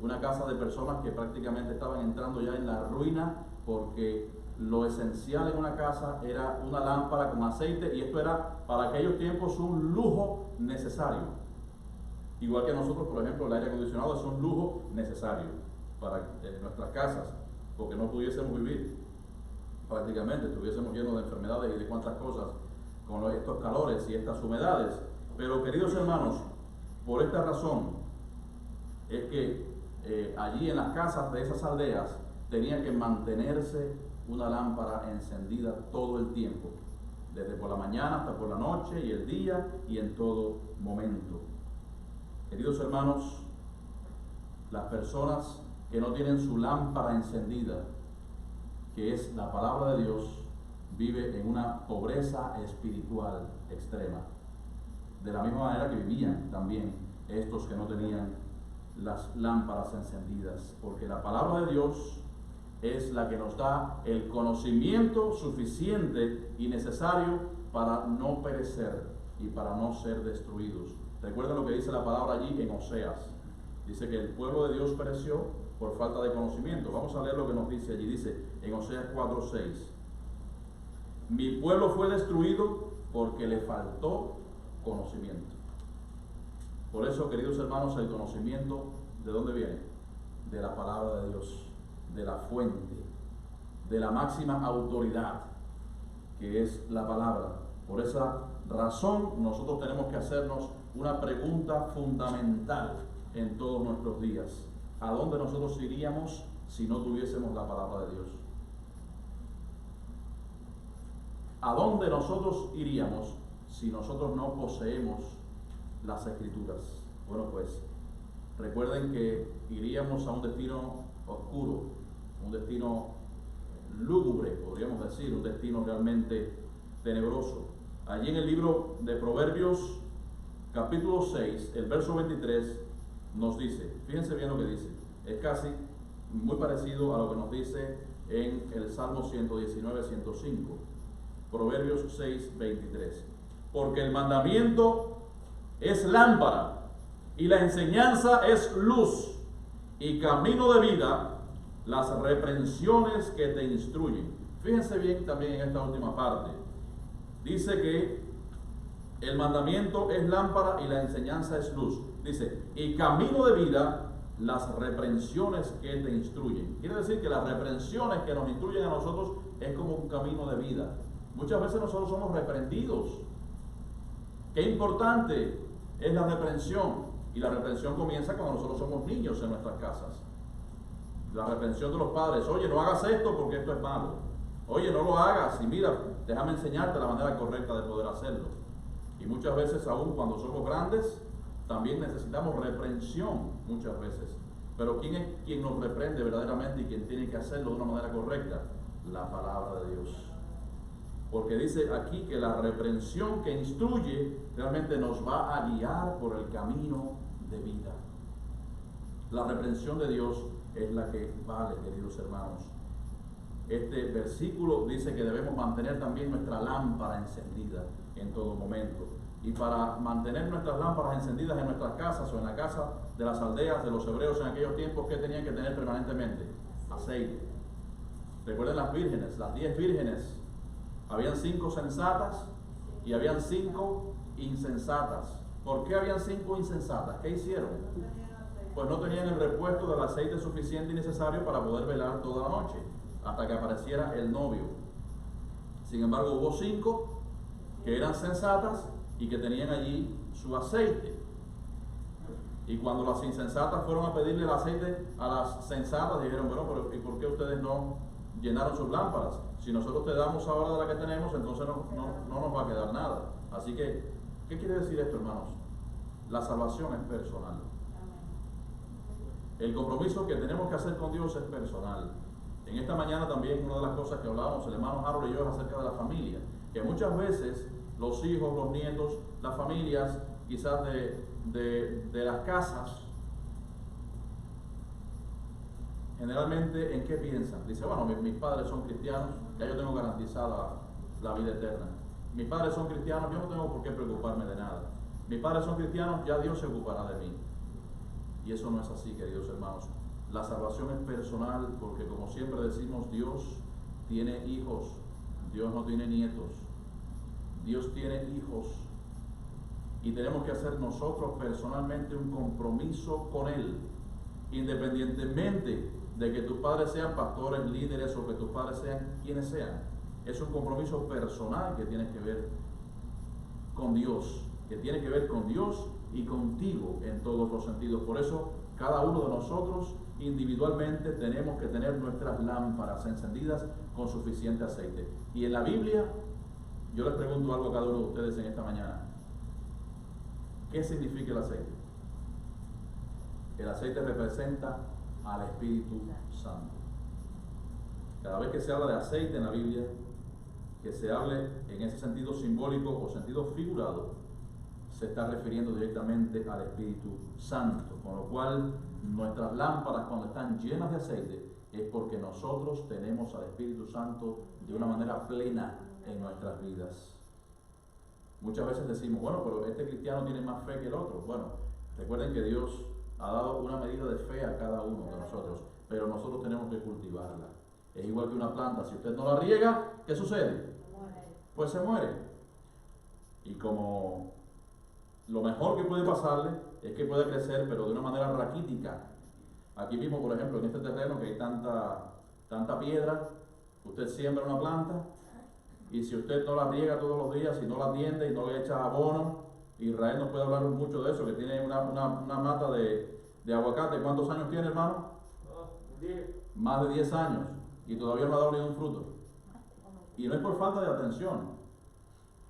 una casa de personas que prácticamente estaban entrando ya en la ruina, porque lo esencial en una casa era una lámpara con aceite, y esto era para aquellos tiempos un lujo necesario. Igual que nosotros, por ejemplo, el aire acondicionado es un lujo necesario para nuestras casas, porque no pudiésemos vivir prácticamente, estuviésemos llenos de enfermedades y de cuantas cosas con estos calores y estas humedades. Pero queridos hermanos, por esta razón es que allí en las casas de esas aldeas tenía que mantenerse una lámpara encendida todo el tiempo, desde por la mañana hasta por la noche y el día y en todo momento. Queridos hermanos, las personas que no tienen su lámpara encendida, que es la palabra de Dios, vive en una pobreza espiritual extrema. De la misma manera que vivían también estos que no tenían las lámparas encendidas, porque la palabra de Dios es la que nos da el conocimiento suficiente y necesario para no perecer y para no ser destruidos. Recuerden lo que dice la palabra allí en Oseas. Dice que el pueblo de Dios pereció por falta de conocimiento. Vamos a leer lo que nos dice allí. Dice en Oseas 4:6: mi pueblo fue destruido porque le faltó conocimiento. Por eso, queridos hermanos, el conocimiento, ¿de dónde viene? De la palabra de Dios, de la fuente, de la máxima autoridad, que es la palabra. Por esa razón, nosotros tenemos que hacernos una pregunta fundamental en todos nuestros días: ¿a dónde nosotros iríamos si no tuviésemos la palabra de Dios? ¿A dónde nosotros iríamos si nosotros no poseemos las Escrituras? Bueno, pues recuerden que iríamos a un destino oscuro, un destino lúgubre, podríamos decir, un destino realmente tenebroso. Allí en el libro de Proverbios, capítulo 6, el verso 23, nos dice, fíjense bien lo que dice, es casi muy parecido a lo que nos dice en el Salmo 119, 105. Proverbios 6, 23. Porque el mandamiento es lámpara y la enseñanza es luz y camino de vida las reprensiones que te instruyen. Fíjense bien también en esta última parte. Dice que el mandamiento es lámpara y la enseñanza es luz. Dice, y camino de vida las reprensiones que te instruyen. Quiere decir que las reprensiones que nos instruyen a nosotros es como un camino de vida. Muchas veces nosotros somos reprendidos. Qué importante es la reprensión. Y la reprensión comienza cuando nosotros somos niños en nuestras casas. La reprensión de los padres: oye, no hagas esto porque esto es malo. Oye, no lo hagas y mira, déjame enseñarte la manera correcta de poder hacerlo. Y muchas veces, aún cuando somos grandes, también necesitamos reprensión muchas veces. Pero ¿quién es quien nos reprende verdaderamente y quien tiene que hacerlo de una manera correcta? La palabra de Dios. Porque dice aquí que la reprensión que instruye realmente nos va a guiar por el camino de vida. La reprensión de Dios es la que vale, queridos hermanos. Este versículo dice que debemos mantener también nuestra lámpara encendida en todo momento. Y para mantener nuestras lámparas encendidas en nuestras casas o en la casa de las aldeas de los hebreos en aquellos tiempos, ¿qué tenían que tener permanentemente? Aceite. Recuerden las vírgenes, las 10 vírgenes. Habían 5 sensatas y habían 5 insensatas. ¿Por qué habían 5 insensatas? ¿Qué hicieron? Pues no tenían el repuesto del aceite suficiente y necesario para poder velar toda la noche, hasta que apareciera el novio. Sin embargo, hubo 5 que eran sensatas y que tenían allí su aceite. Y cuando las insensatas fueron a pedirle el aceite a las sensatas, dijeron, bueno, pero ¿y por qué ustedes no llenaron sus lámparas? Si nosotros te damos ahora de la que tenemos, entonces no nos va a quedar nada. Así que, ¿qué quiere decir esto, hermanos? La salvación es personal. El compromiso que tenemos que hacer con Dios es personal. En esta mañana también una de las cosas que hablábamos el hermano Harold y yo es acerca de la familia. Que muchas veces los hijos, los nietos, las familias, quizás de las casas, generalmente, ¿en qué piensan? Dice, bueno, mis padres son cristianos, ya yo tengo garantizada la vida eterna. Mis padres son cristianos, yo no tengo por qué preocuparme de nada. Mis padres son cristianos, ya Dios se ocupará de mí. Y eso no es así, queridos hermanos. La salvación es personal porque, como siempre decimos, Dios tiene hijos, Dios no tiene nietos. Dios tiene hijos. Y tenemos que hacer nosotros personalmente un compromiso con Él, independientemente de que tus padres sean pastores, líderes o que tus padres sean quienes sean. Es un compromiso personal que tienes que ver con Dios, que tiene que ver con Dios y contigo en todos los sentidos. Por eso, cada uno de nosotros individualmente tenemos que tener nuestras lámparas encendidas con suficiente aceite. Y en la Biblia, yo les pregunto algo a cada uno de ustedes en esta mañana. ¿Qué significa el aceite? El aceite representa al Espíritu Santo. Cada vez que se habla de aceite en la Biblia, que se hable en ese sentido simbólico o sentido figurado, se está refiriendo directamente al Espíritu Santo, con lo cual nuestras lámparas, cuando están llenas de aceite, es porque nosotros tenemos al Espíritu Santo de una manera plena en nuestras vidas. Muchas veces decimos, bueno, pero este cristiano tiene más fe que el otro. Bueno, recuerden que Dios ha dado una medida de fe a cada uno de nosotros, pero nosotros tenemos que cultivarla. Es igual que una planta, si usted no la riega, ¿qué sucede? Pues se muere. Y como lo mejor que puede pasarle es que puede crecer, pero de una manera raquítica. Aquí mismo, por ejemplo, en este terreno que hay tanta piedra, usted siembra una planta y si usted no la riega todos los días, si no la atiende y no le echa abono, Israel nos puede hablar mucho de eso, que tiene una mata de aguacate. ¿Cuántos años tiene, hermano? 10. Más de 10 años y todavía no ha dado ni un fruto. Y no es por falta de atención,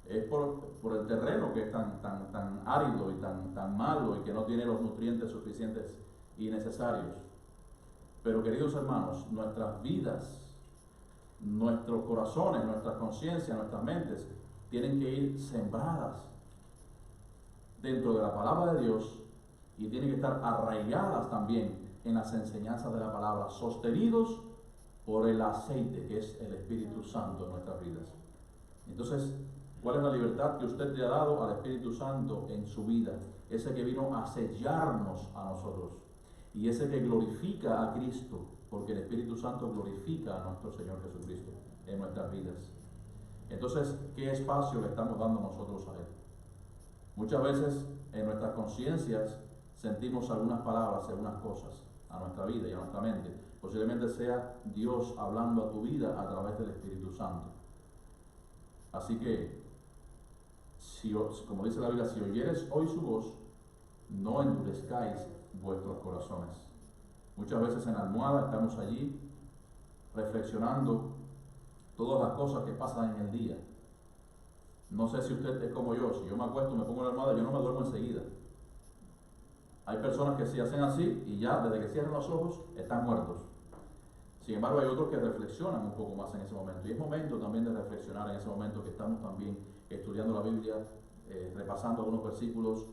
es por el terreno que es tan árido y tan malo y que no tiene los nutrientes suficientes y necesarios. Pero queridos hermanos, nuestras vidas, nuestros corazones, nuestras conciencias, nuestras mentes tienen que ir sembradas dentro de la palabra de Dios y tienen que estar arraigadas también en las enseñanzas de la palabra, sostenidos por el aceite que es el Espíritu Santo en nuestras vidas. Entonces, ¿cuál es la libertad que usted le ha dado al Espíritu Santo en su vida? Ese que vino a sellarnos a nosotros y ese que glorifica a Cristo, porque el Espíritu Santo glorifica a nuestro Señor Jesucristo en nuestras vidas. Entonces, ¿qué espacio le estamos dando nosotros a Él? Muchas veces en nuestras conciencias sentimos algunas palabras, algunas cosas a nuestra vida y a nuestra mente. Posiblemente sea Dios hablando a tu vida a través del Espíritu Santo. Así que, como dice la Biblia, si oyeres hoy su voz, no endurezcáis vuestros corazones. Muchas veces en la almohada estamos allí reflexionando todas las cosas que pasan en el día. No sé si usted es como yo, si yo me acuesto, me pongo en la almohada, yo no me duermo enseguida. Hay personas que se hacen así y ya desde que cierran los ojos están muertos. Sin embargo, hay otros que reflexionan un poco más en ese momento. Y es momento también de reflexionar en ese momento que estamos también estudiando la Biblia, repasando algunos versículos,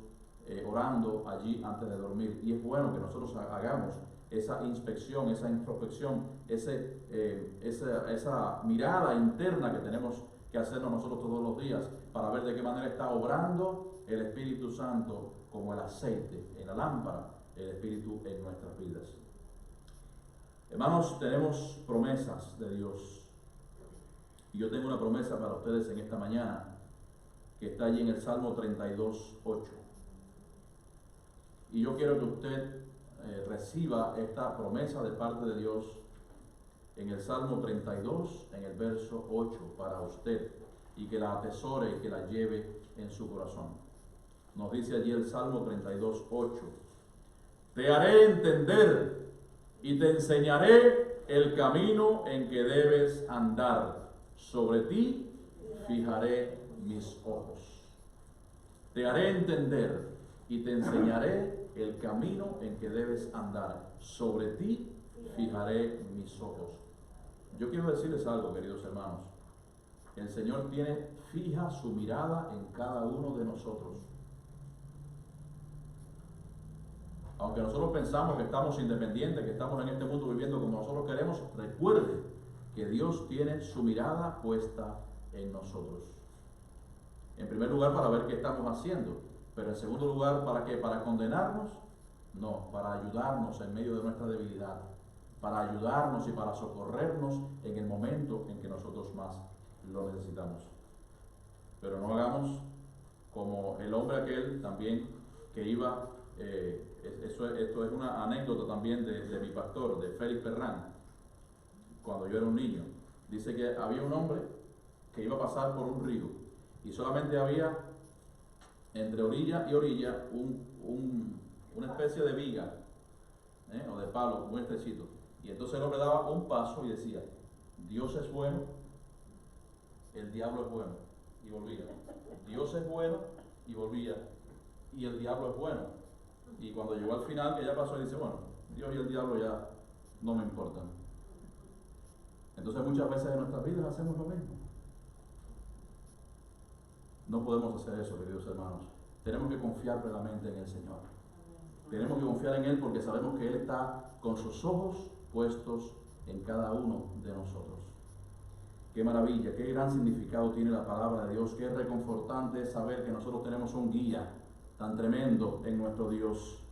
orando allí antes de dormir. Y es bueno que nosotros hagamos esa inspección, esa introspección, esa mirada interna que tenemos que hacernos nosotros todos los días para ver de qué manera está obrando el Espíritu Santo como el aceite en la lámpara, el Espíritu en nuestras vidas. Hermanos, tenemos promesas de Dios. Y yo tengo una promesa para ustedes en esta mañana, que está allí en el Salmo 32:8. Y yo quiero que usted reciba esta promesa de parte de Dios en el Salmo 32, en el verso 8, para usted, y que la atesore y que la lleve en su corazón. Nos dice allí el Salmo 32:8. Te haré entender y te enseñaré el camino en que debes andar. Sobre ti fijaré mis ojos. Te haré entender y te enseñaré el camino en que debes andar. Sobre ti fijaré mis ojos. Yo quiero decirles algo, queridos hermanos. El Señor tiene fija su mirada en cada uno de nosotros. Aunque nosotros pensamos que estamos independientes, que estamos en este mundo viviendo como nosotros queremos, recuerde que Dios tiene su mirada puesta en nosotros. En primer lugar, para ver qué estamos haciendo, pero en segundo lugar, ¿para qué? ¿Para condenarnos? No, para ayudarnos en medio de nuestra debilidad, para ayudarnos y para socorrernos en el momento en que nosotros más lo necesitamos. Pero no hagamos como el hombre aquel también que iba, esto es una anécdota también de mi pastor, de Félix Perrán, cuando yo era un niño. Dice que había un hombre que iba a pasar por un río y solamente había entre orilla y orilla una especie de viga, o de palo muy estrechito. Y entonces el hombre daba un paso y decía, Dios es bueno, el diablo es bueno, y volvía. Dios es bueno, y volvía. Y el diablo es bueno. Y cuando llegó al final, que ya pasó, dice, bueno, Dios y el diablo ya no me importan. Entonces muchas veces en nuestras vidas hacemos lo mismo. No podemos hacer eso, queridos hermanos. Tenemos que confiar plenamente en el Señor. Tenemos que confiar en Él porque sabemos que Él está con sus ojos puestos en cada uno de nosotros. Qué maravilla, qué gran significado tiene la palabra de Dios, qué reconfortante es saber que nosotros tenemos un guía tan tremendo en nuestro Dios.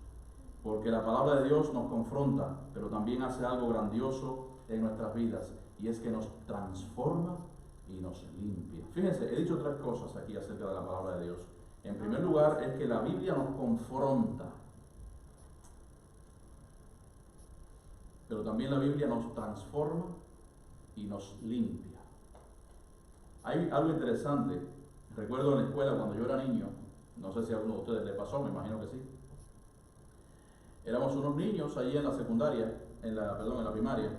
Porque la palabra de Dios nos confronta, pero también hace algo grandioso en nuestras vidas, y es que nos transforma y nos limpia. Fíjense, he dicho tres cosas aquí acerca de la palabra de Dios. En primer lugar, es que la Biblia nos confronta, pero también la Biblia nos transforma y nos limpia. Hay algo interesante. Recuerdo en la escuela cuando yo era niño, no sé si a alguno de ustedes le pasó, me imagino que sí. Éramos unos niños allí en la secundaria, en la primaria,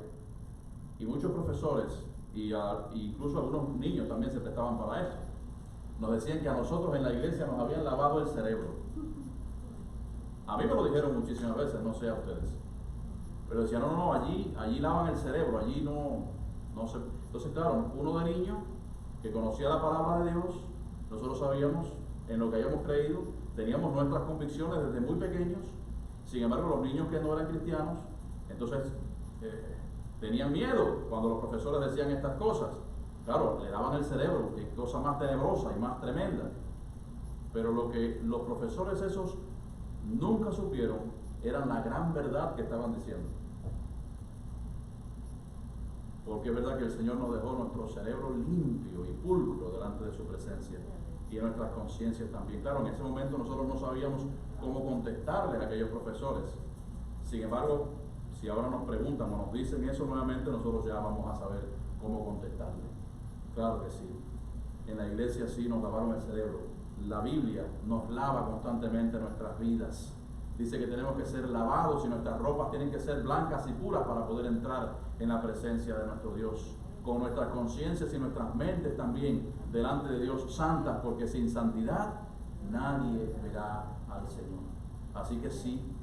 y muchos profesores, incluso algunos niños también se prestaban para eso. Nos decían que a nosotros en la iglesia nos habían lavado el cerebro. A mí me lo dijeron muchísimas veces, no sé a ustedes. Pero decían, no, allí lavan el cerebro, allí no se... Entonces, claro, uno de niño que conocía la palabra de Dios, nosotros sabíamos en lo que habíamos creído, teníamos nuestras convicciones desde muy pequeños. Sin embargo, los niños que no eran cristianos, entonces tenían miedo cuando los profesores decían estas cosas. Claro, le daban el cerebro, qué cosa más tenebrosa y más tremenda. Pero lo que los profesores esos nunca supieron era la gran verdad que estaban diciendo. Porque es verdad que el Señor nos dejó nuestro cerebro limpio y pulcro delante de su presencia, y nuestras conciencias también. Claro, en ese momento nosotros no sabíamos cómo contestarles a aquellos profesores. Sin embargo, si ahora nos preguntan o nos dicen eso nuevamente, nosotros ya vamos a saber cómo contestarles. Claro que sí. En la iglesia sí nos lavaron el cerebro. La Biblia nos lava constantemente nuestras vidas. Dice que tenemos que ser lavados y nuestras ropas tienen que ser blancas y puras para poder entrar en la presencia de nuestro Dios. Con nuestras conciencias y nuestras mentes también delante de Dios santas, porque sin santidad nadie verá al Señor. Así que sí,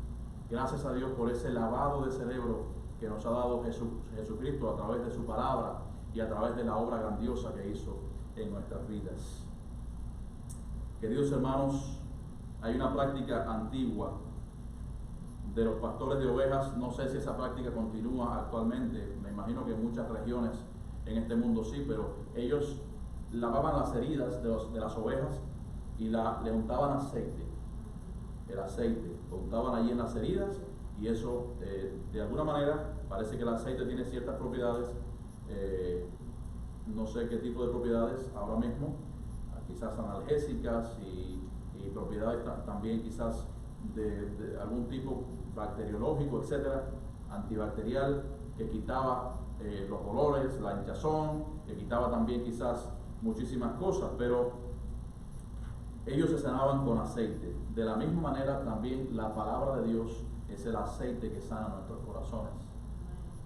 gracias a Dios por ese lavado de cerebro que nos ha dado Jesucristo a través de su palabra y a través de la obra grandiosa que hizo en nuestras vidas. Queridos hermanos, hay una práctica antigua de los pastores de ovejas. No sé si esa práctica continúa actualmente, me imagino que en muchas regiones en este mundo sí, pero ellos lavaban las heridas de las ovejas y le untaban aceite. El aceite, lo untaban allí en las heridas, y eso de alguna manera parece que el aceite tiene ciertas propiedades, no sé qué tipo de propiedades ahora mismo, quizás analgésicas y propiedades también quizás de algún tipo bacteriológico, etcétera, antibacterial, que quitaba los dolores, la hinchazón, que quitaba también quizás muchísimas cosas, pero ellos se sanaban con aceite. De la misma manera también la palabra de Dios es el aceite que sana nuestros corazones,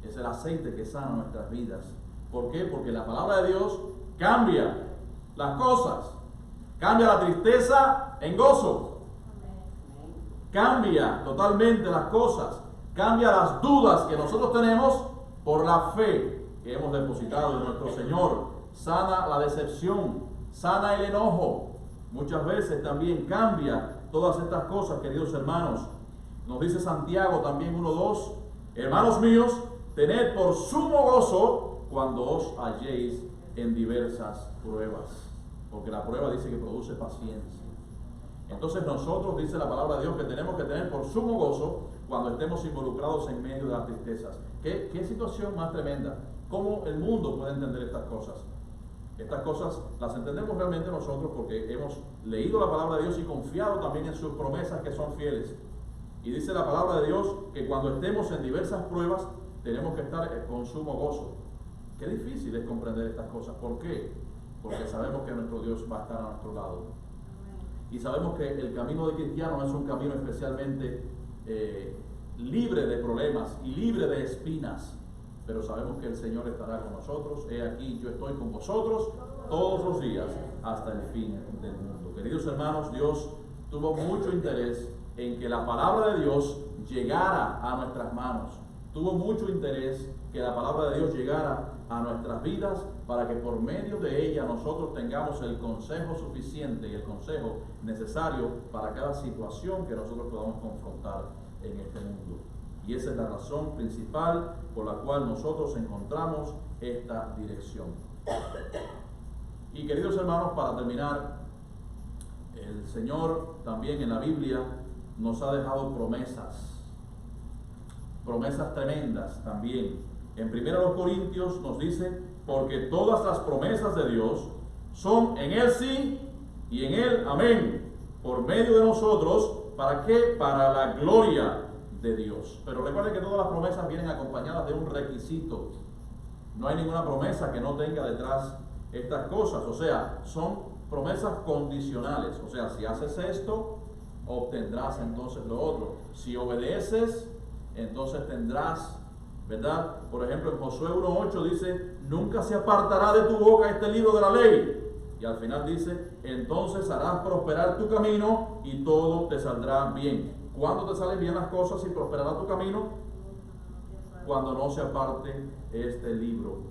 es el aceite que sana nuestras vidas. ¿Por qué? Porque la palabra de Dios cambia las cosas, cambia la tristeza en gozo, cambia totalmente las cosas, cambia las dudas que nosotros tenemos por la fe que hemos depositado en nuestro Señor, sana la decepción, sana el enojo. Muchas veces también cambia todas estas cosas, queridos hermanos. Nos dice Santiago también 1:2, hermanos míos, tened por sumo gozo cuando os halléis en diversas pruebas, porque la prueba dice que produce paciencia. Entonces nosotros, dice la palabra de Dios, que tenemos que tener por sumo gozo cuando estemos involucrados en medio de las tristezas. ¿Qué situación más tremenda? ¿Cómo el mundo puede entender estas cosas? Estas cosas las entendemos realmente nosotros porque hemos leído la palabra de Dios y confiado también en sus promesas que son fieles. Y dice la palabra de Dios que cuando estemos en diversas pruebas tenemos que estar con sumo gozo. Qué difícil es comprender estas cosas. ¿Por qué? Porque sabemos que nuestro Dios va a estar a nuestro lado. y sabemos que el camino del cristiano no es un camino especialmente libre de problemas y libre de espinas, pero sabemos que el Señor estará con nosotros. He aquí, yo estoy con vosotros todos los días hasta el fin del mundo. Queridos hermanos, Dios tuvo mucho interés en que la palabra de Dios llegara a nuestras manos. Tuvo mucho interés que la palabra de Dios llegara a nuestras vidas para que por medio de ella nosotros tengamos el consejo suficiente y el consejo necesario para cada situación que nosotros podamos confrontar en este mundo. Y esa es la razón principal por la cual nosotros encontramos esta dirección. Y queridos hermanos, para terminar, el Señor también en la Biblia nos ha dejado promesas tremendas también. En 1 Corintios nos dice: porque todas las promesas de Dios son en Él sí y en Él amén, por medio de nosotros. ¿Para qué? Para la gloria de Dios. Pero recuerden que todas las promesas vienen acompañadas de un requisito. No hay ninguna promesa que no tenga detrás estas cosas. O sea, son promesas condicionales. O sea, si haces esto, obtendrás entonces lo otro. Si obedeces, entonces tendrás, ¿verdad? Por ejemplo, en Josué 1:8 dice: nunca se apartará de tu boca este libro de la ley. Y al final dice: entonces harás prosperar tu camino y todo te saldrá bien. ¿Cuándo te salen bien las cosas y prosperará tu camino? Cuando no se aparte este libro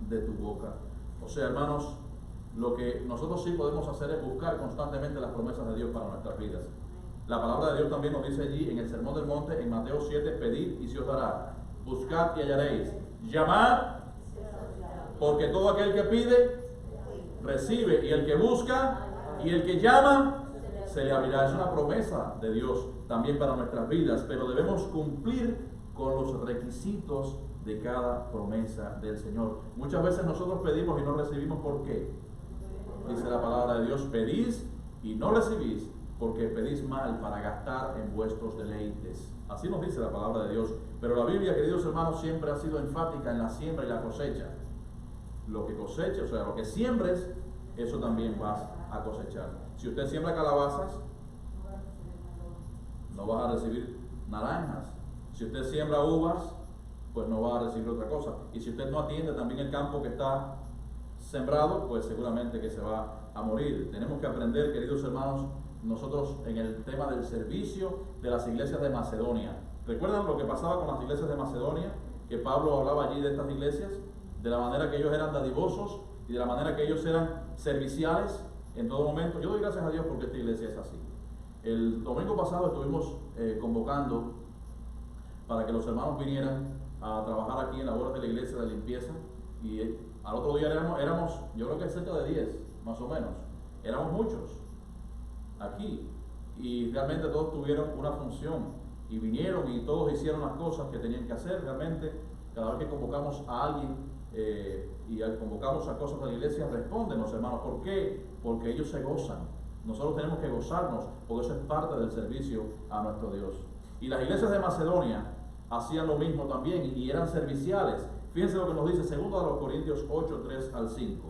de tu boca. O sea, hermanos, lo que nosotros sí podemos hacer es buscar constantemente las promesas de Dios para nuestras vidas. La palabra de Dios también nos dice allí en el Sermón del Monte, en Mateo 7: pedid y se os dará, buscad y hallaréis, llamad, porque todo aquel que pide, recibe, y el que busca y el que llama, se le abrirá. Es una promesa de Dios también para nuestras vidas, pero debemos cumplir con los requisitos de cada promesa del Señor. Muchas veces nosotros pedimos y no recibimos. ¿Por qué? Dice la palabra de Dios: pedís y no recibís, porque pedís mal para gastar en vuestros deleites. Así nos dice la palabra de Dios. Pero la Biblia, queridos hermanos, siempre ha sido enfática en la siembra y la cosecha. Lo que coseches, o sea, lo que siembres, eso también vas a cosechar. Si usted siembra calabazas, no vas a recibir naranjas. Si usted siembra uvas, pues no va a recibir otra cosa. Y si usted no atiende también el campo que está sembrado, pues seguramente que se va a morir. Tenemos que aprender, queridos hermanos, nosotros en el tema del servicio de las iglesias de Macedonia. ¿Recuerdan lo que pasaba con las iglesias de Macedonia? Que Pablo hablaba allí de estas iglesias, de la manera que ellos eran dadivosos y de la manera que ellos eran serviciales en todo momento. Yo doy gracias a Dios porque esta iglesia es así. El domingo pasado estuvimos convocando para que los hermanos vinieran a trabajar aquí en la labores de la iglesia de limpieza, y al otro día éramos yo creo que cerca de 10, más o menos. Éramos muchos aquí, y realmente todos tuvieron una función y vinieron y todos hicieron las cosas que tenían que hacer. Realmente cada vez que convocamos a alguien y convocamos a cosas de la iglesia, responden los hermanos. ¿Por qué? Porque ellos se gozan. Nosotros tenemos que gozarnos, porque eso es parte del servicio a nuestro Dios. Y las iglesias de Macedonia hacían lo mismo también y eran serviciales. Fíjense lo que nos dice 2 Corintios 8, 3 al 5.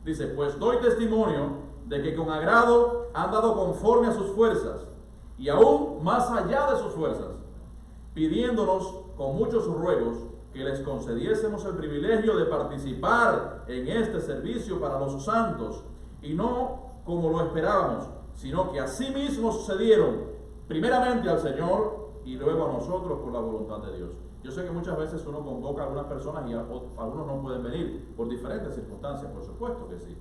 Dice: pues doy testimonio de que con agrado han dado conforme a sus fuerzas, y aún más allá de sus fuerzas, pidiéndonos con muchos ruegos que les concediésemos el privilegio de participar en este servicio para los santos, y no como lo esperábamos, sino que así mismos se dieron primeramente al Señor y luego a nosotros por la voluntad de Dios. Yo sé que muchas veces uno convoca a algunas personas y algunos no pueden venir por diferentes circunstancias, por supuesto que sí.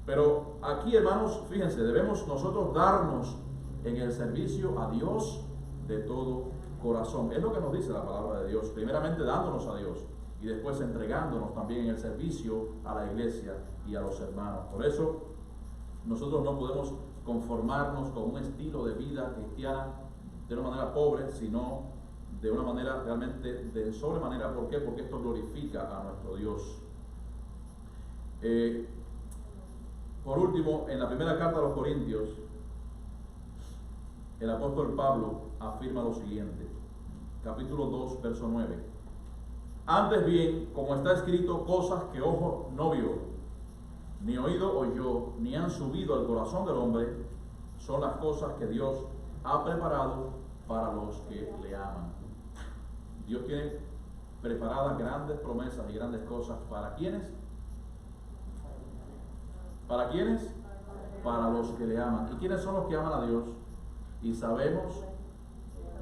Pero aquí, hermanos, fíjense, debemos nosotros darnos en el servicio a Dios de todo corazón. Es lo que nos dice la palabra de Dios. Primeramente dándonos a Dios y después entregándonos también en el servicio a la iglesia y a los hermanos. Por eso nosotros no podemos conformarnos con un estilo de vida cristiana de una manera pobre, sino de una manera realmente de sobremanera. ¿Por qué? Porque esto glorifica a nuestro Dios. Por último, en la primera carta a los Corintios, el apóstol Pablo afirma lo siguiente, capítulo 2, verso 9. Antes bien, como está escrito, cosas que ojo no vio, ni oído oyó, ni han subido al corazón del hombre, son las cosas que Dios ha preparado para los que le aman. Dios tiene preparadas grandes promesas y grandes cosas. ¿Para quiénes? ¿Para quiénes? Para los que le aman. ¿Y quiénes son los que aman a Dios? Y sabemos,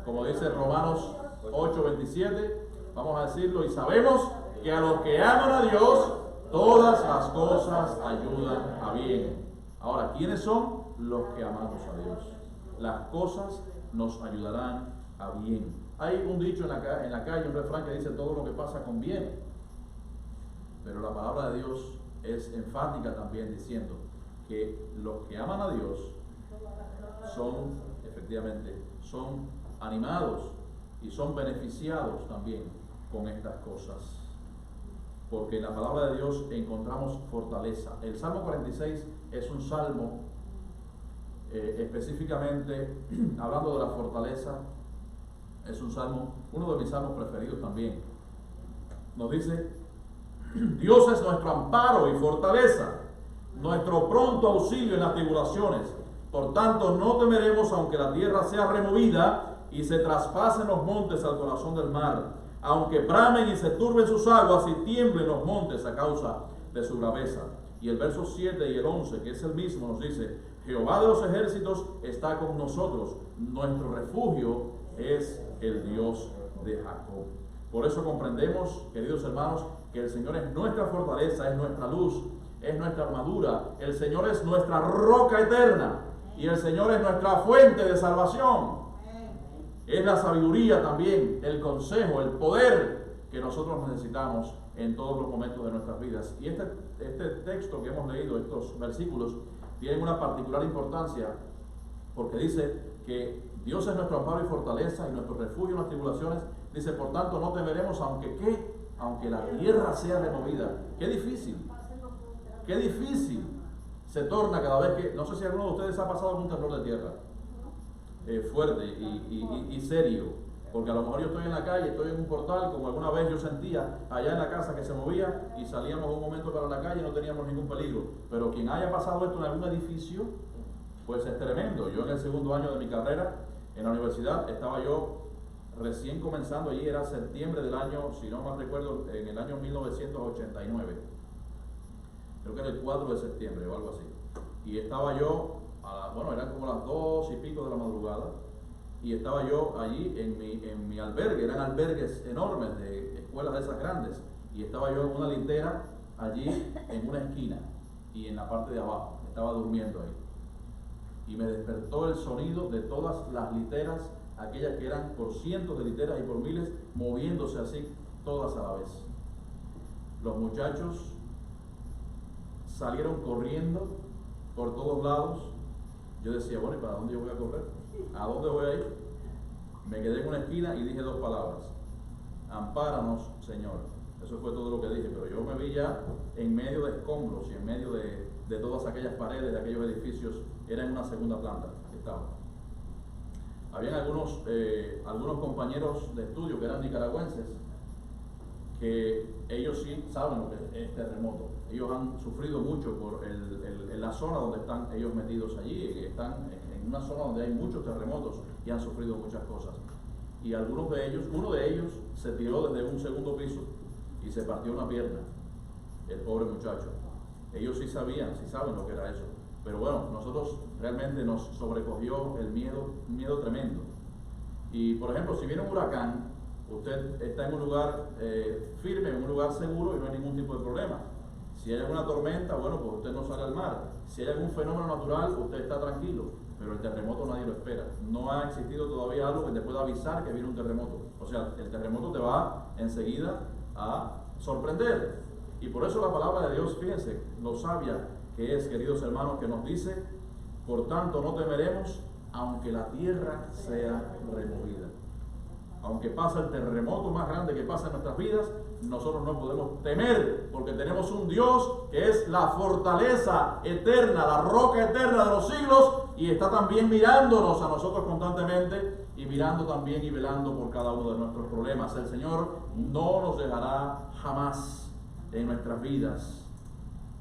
como dice Romanos 8:27, vamos a decirlo, y sabemos que a los que aman a Dios, todas las cosas ayudan a bien. Ahora, ¿quiénes son? Los que amamos a Dios. Las cosas nos ayudarán a bien. Hay un dicho en la calle, un refrán que dice: todo lo que pasa conviene. Pero la palabra de Dios es enfática también, diciendo que los que aman a Dios son, efectivamente, son animados y son beneficiados también con estas cosas. Porque en la palabra de Dios encontramos fortaleza. El Salmo 46 es un salmo específicamente hablando de la fortaleza. Es un salmo, uno de mis salmos preferidos también. Nos dice: Dios es nuestro amparo y fortaleza, nuestro pronto auxilio en las tribulaciones. Por tanto, no temeremos aunque la tierra sea removida y se traspasen los montes al corazón del mar, aunque bramen y se turben sus aguas y tiemblen los montes a causa de su braveza. Y el verso 7 y el 11, que es el mismo, nos dice: Jehová de los ejércitos está con nosotros, nuestro refugio es el Dios de Jacob. Por eso comprendemos, queridos hermanos, que el Señor es nuestra fortaleza, es nuestra luz, es nuestra armadura. El Señor es nuestra roca eterna y el Señor es nuestra fuente de salvación. Es la sabiduría también, el consejo, el poder que nosotros necesitamos en todos los momentos de nuestras vidas. Y este texto que hemos leído, estos versículos, tienen una particular importancia porque dice que Dios es nuestro amparo y fortaleza y nuestro refugio en las tribulaciones. Dice: por tanto no temeremos aunque ¿qué? Aunque la tierra sea removida. Qué difícil se torna cada vez que, no sé si alguno de ustedes ha pasado algún temblor de tierra fuerte y serio, porque a lo mejor yo estoy en la calle, estoy en un portal, como alguna vez yo sentía allá en la casa que se movía y salíamos un momento para la calle y no teníamos ningún peligro. Pero quien haya pasado esto en algún edificio, pues es tremendo. Yo en el segundo año de mi carrera en la universidad estaba yo recién comenzando, allí era septiembre del año, si no mal recuerdo, en el año 1989. Creo que era el 4 de septiembre o algo así. Y estaba yo, bueno, eran como las 2 y pico de la madrugada, y estaba yo allí en mi albergue. Eran albergues enormes de escuelas de esas grandes, y estaba yo en una litera allí en una esquina y en la parte de abajo, estaba durmiendo ahí. Y me despertó el sonido de todas las literas, aquellas que eran por cientos de literas y por miles, moviéndose así, todas a la vez. Los muchachos salieron corriendo por todos lados. Yo decía: bueno, ¿y para dónde yo voy a correr? ¿A dónde voy a ir? Me quedé en una esquina y dije 2 palabras: ampáranos, Señor. Eso fue todo lo que dije, pero yo me vi ya en medio de escombros y en medio de todas aquellas paredes de aquellos edificios. Era en una segunda planta que estaba. Habían algunos compañeros de estudio que eran nicaragüenses, que ellos sí saben lo que es terremoto. Ellos han sufrido mucho por la zona donde están ellos metidos allí. Están en una zona donde hay muchos terremotos y han sufrido muchas cosas. Y uno de ellos se tiró desde un segundo piso y se partió una pierna, el pobre muchacho. Ellos sí saben lo que era eso. Pero bueno, nosotros realmente nos sobrecogió el miedo, un miedo tremendo. Y por ejemplo, si viene un huracán, usted está en un lugar firme, en un lugar seguro y no hay ningún tipo de problema. Si hay alguna tormenta, bueno, pues usted no sale al mar. Si hay algún fenómeno natural, usted está tranquilo. Pero el terremoto nadie lo espera. No ha existido todavía algo que te pueda avisar que viene un terremoto. O sea, el terremoto te va enseguida a sorprender. Y por eso la palabra de Dios, fíjense, lo sabia que es, queridos hermanos, que nos dice: por tanto no temeremos aunque la tierra sea removida. Aunque pasa el terremoto más grande que pasa en nuestras vidas, nosotros no podemos temer, porque tenemos un Dios que es la fortaleza eterna, la roca eterna de los siglos, y está también mirándonos a nosotros constantemente y mirando también y velando por cada uno de nuestros problemas. El Señor no nos dejará jamás en nuestras vidas.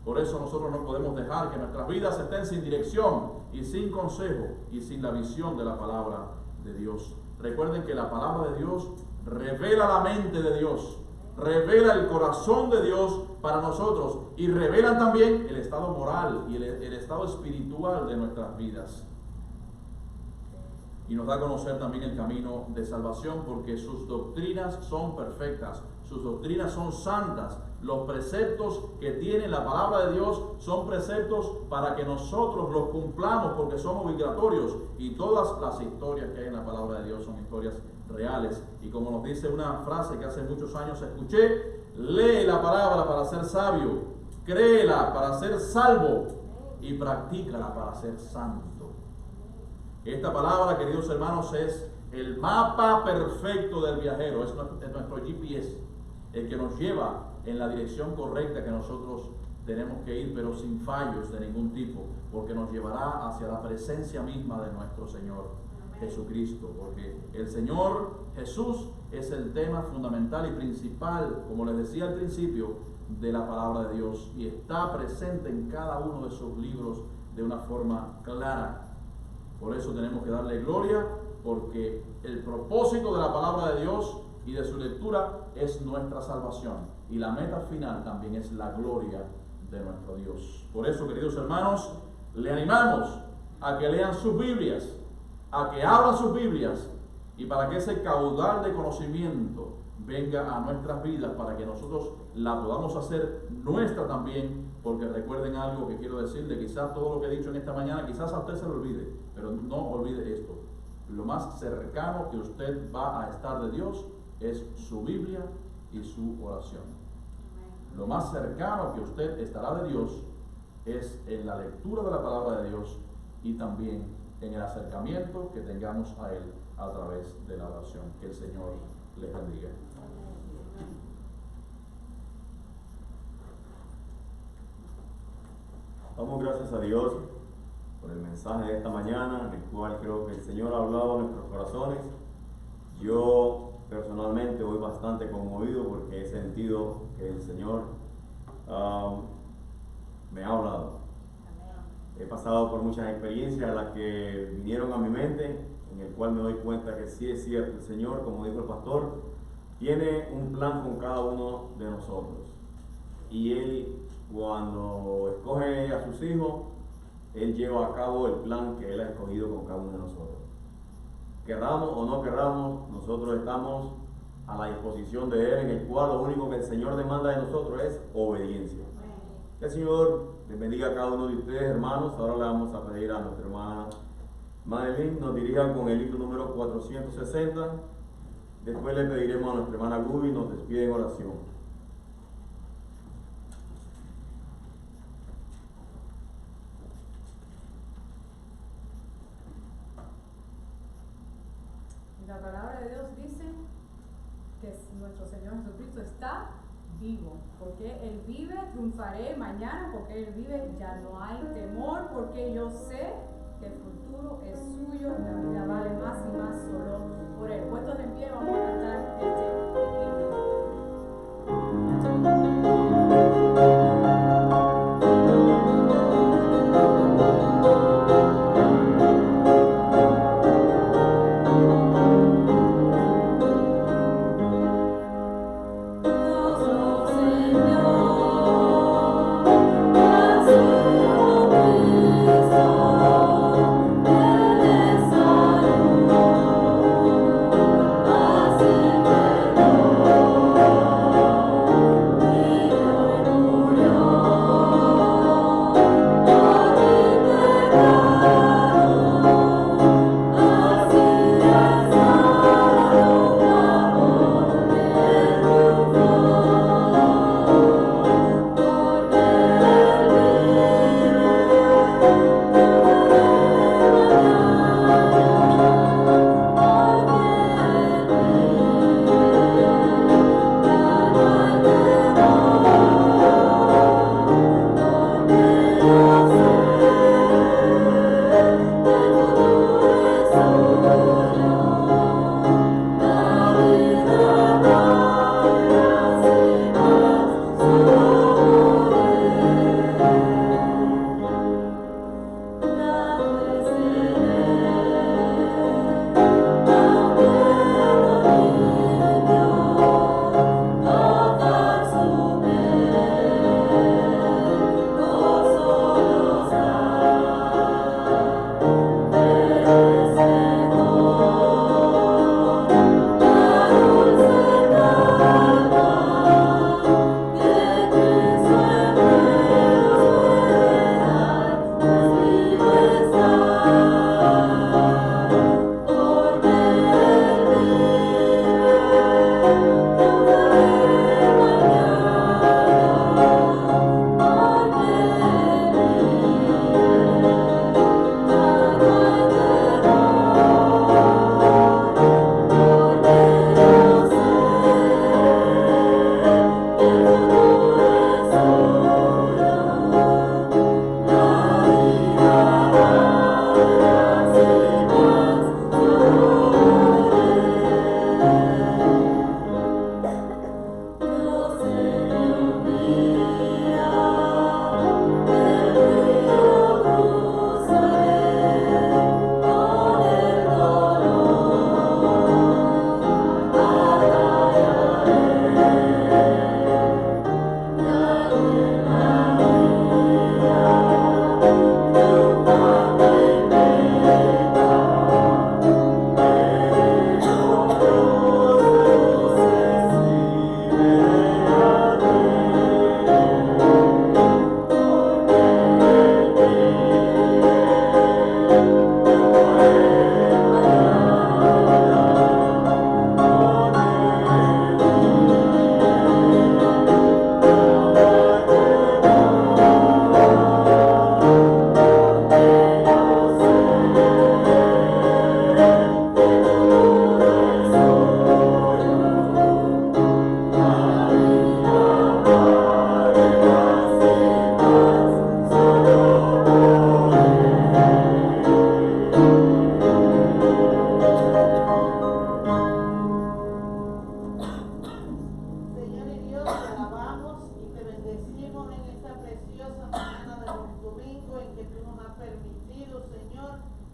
Por eso nosotros no podemos dejar que nuestras vidas estén sin dirección y sin consejo y sin la visión de la palabra de Dios. Recuerden que la palabra de Dios revela la mente de Dios, revela el corazón de Dios para nosotros y revelan también el estado moral y el estado espiritual de nuestras vidas. Y nos da a conocer también el camino de salvación, porque sus doctrinas son perfectas, sus doctrinas son santas. Los preceptos que tiene la palabra de Dios son preceptos para que nosotros los cumplamos, porque son obligatorios. Y todas las historias que hay en la palabra de Dios son historias reales. Y como nos dice una frase que hace muchos años escuché: lee la palabra para ser sabio, créela para ser salvo y practícala para ser santo. Esta palabra, queridos hermanos, es el mapa perfecto del viajero, es nuestro GPS, el que nos lleva en la dirección correcta que nosotros tenemos que ir, pero sin fallos de ningún tipo, porque nos llevará hacia la presencia misma de nuestro Señor Jesucristo, porque el Señor Jesús es el tema fundamental y principal, como les decía al principio, de la palabra de Dios, y está presente en cada uno de sus libros de una forma clara. Por eso tenemos que darle gloria, porque el propósito de la palabra de Dios y de su lectura es nuestra salvación, y la meta final también es la gloria de nuestro Dios. Por eso, queridos hermanos, le animamos a que lean sus Biblias, a que abran sus Biblias, y para que ese caudal de conocimiento venga a nuestras vidas, para que nosotros la podamos hacer nuestra también. Porque recuerden algo que quiero decirle, quizás todo lo que he dicho en esta mañana, quizás a usted se lo olvide, pero no olvide esto: lo más cercano que usted va a estar de Dios es su Biblia y su oración. Lo más cercano que usted estará de Dios es en la lectura de la palabra de Dios y también en el acercamiento que tengamos a Él a través de la oración. Que el Señor les bendiga. Damos gracias a Dios por el mensaje de esta mañana, en el cual creo que el Señor ha hablado a nuestros corazones. Yo personalmente voy bastante conmovido porque he sentido que el Señor me ha hablado. He pasado por muchas experiencias las que vinieron a mi mente, en el cual me doy cuenta que sí es cierto, el Señor, como dijo el pastor, tiene un plan con cada uno de nosotros. Y Él, cuando escoge a sus hijos, Él lleva a cabo el plan que Él ha escogido con cada uno de nosotros. Querramos o no querramos, nosotros estamos a la disposición de Él, en el cual lo único que el Señor demanda de nosotros es obediencia. Que el Señor les bendiga a cada uno de ustedes, hermanos. Ahora le vamos a pedir a nuestra hermana Madeline nos dirija con el libro número 460. Después le pediremos a nuestra hermana Gubi nos despide en oración. La palabra de Dios dice que nuestro Señor Jesucristo está vivo. Porque Él vive, triunfaré mañana. Porque Él vive, ya no hay temor. Porque yo sé que el futuro es suyo. La vida vale más y más solo por Él. Puestos en pie, vamos a cantar este Así que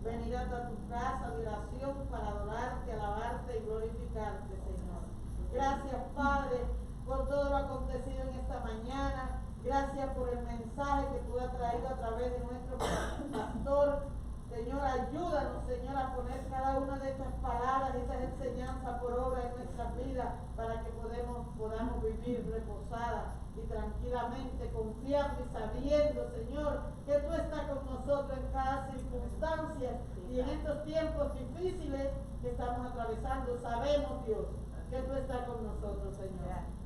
venir hasta tu casa de oración para adorarte, alabarte y glorificarte, Señor. Gracias, Padre, por todo lo acontecido en esta mañana. Gracias por el mensaje que tú has traído a través de nuestro pastor. Señor, ayúdanos, Señor, a poner cada una de estas palabras, estas enseñanzas por obra en nuestras vidas, para que podamos vivir reposada y tranquilamente, confiando y sabiendo, Señor, que tú estás con nosotros en cada circunstancia y en estos tiempos difíciles que estamos atravesando. Sabemos, Dios, que tú estás con nosotros, Señor.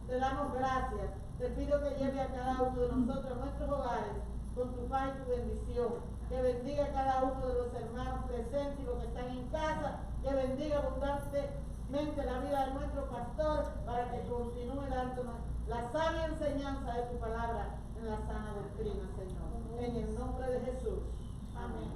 Te damos gracias. Te pido que lleve a cada uno de nosotros a nuestros hogares con tu paz y tu bendición. Que bendiga a cada uno de los hermanos presentes y los que están en casa. Que bendiga abundantemente la vida de nuestro pastor para que continúe dándonos la sabia enseñanza de tu palabra en la sana doctrina, Señor. En el nombre de Jesús. Amén.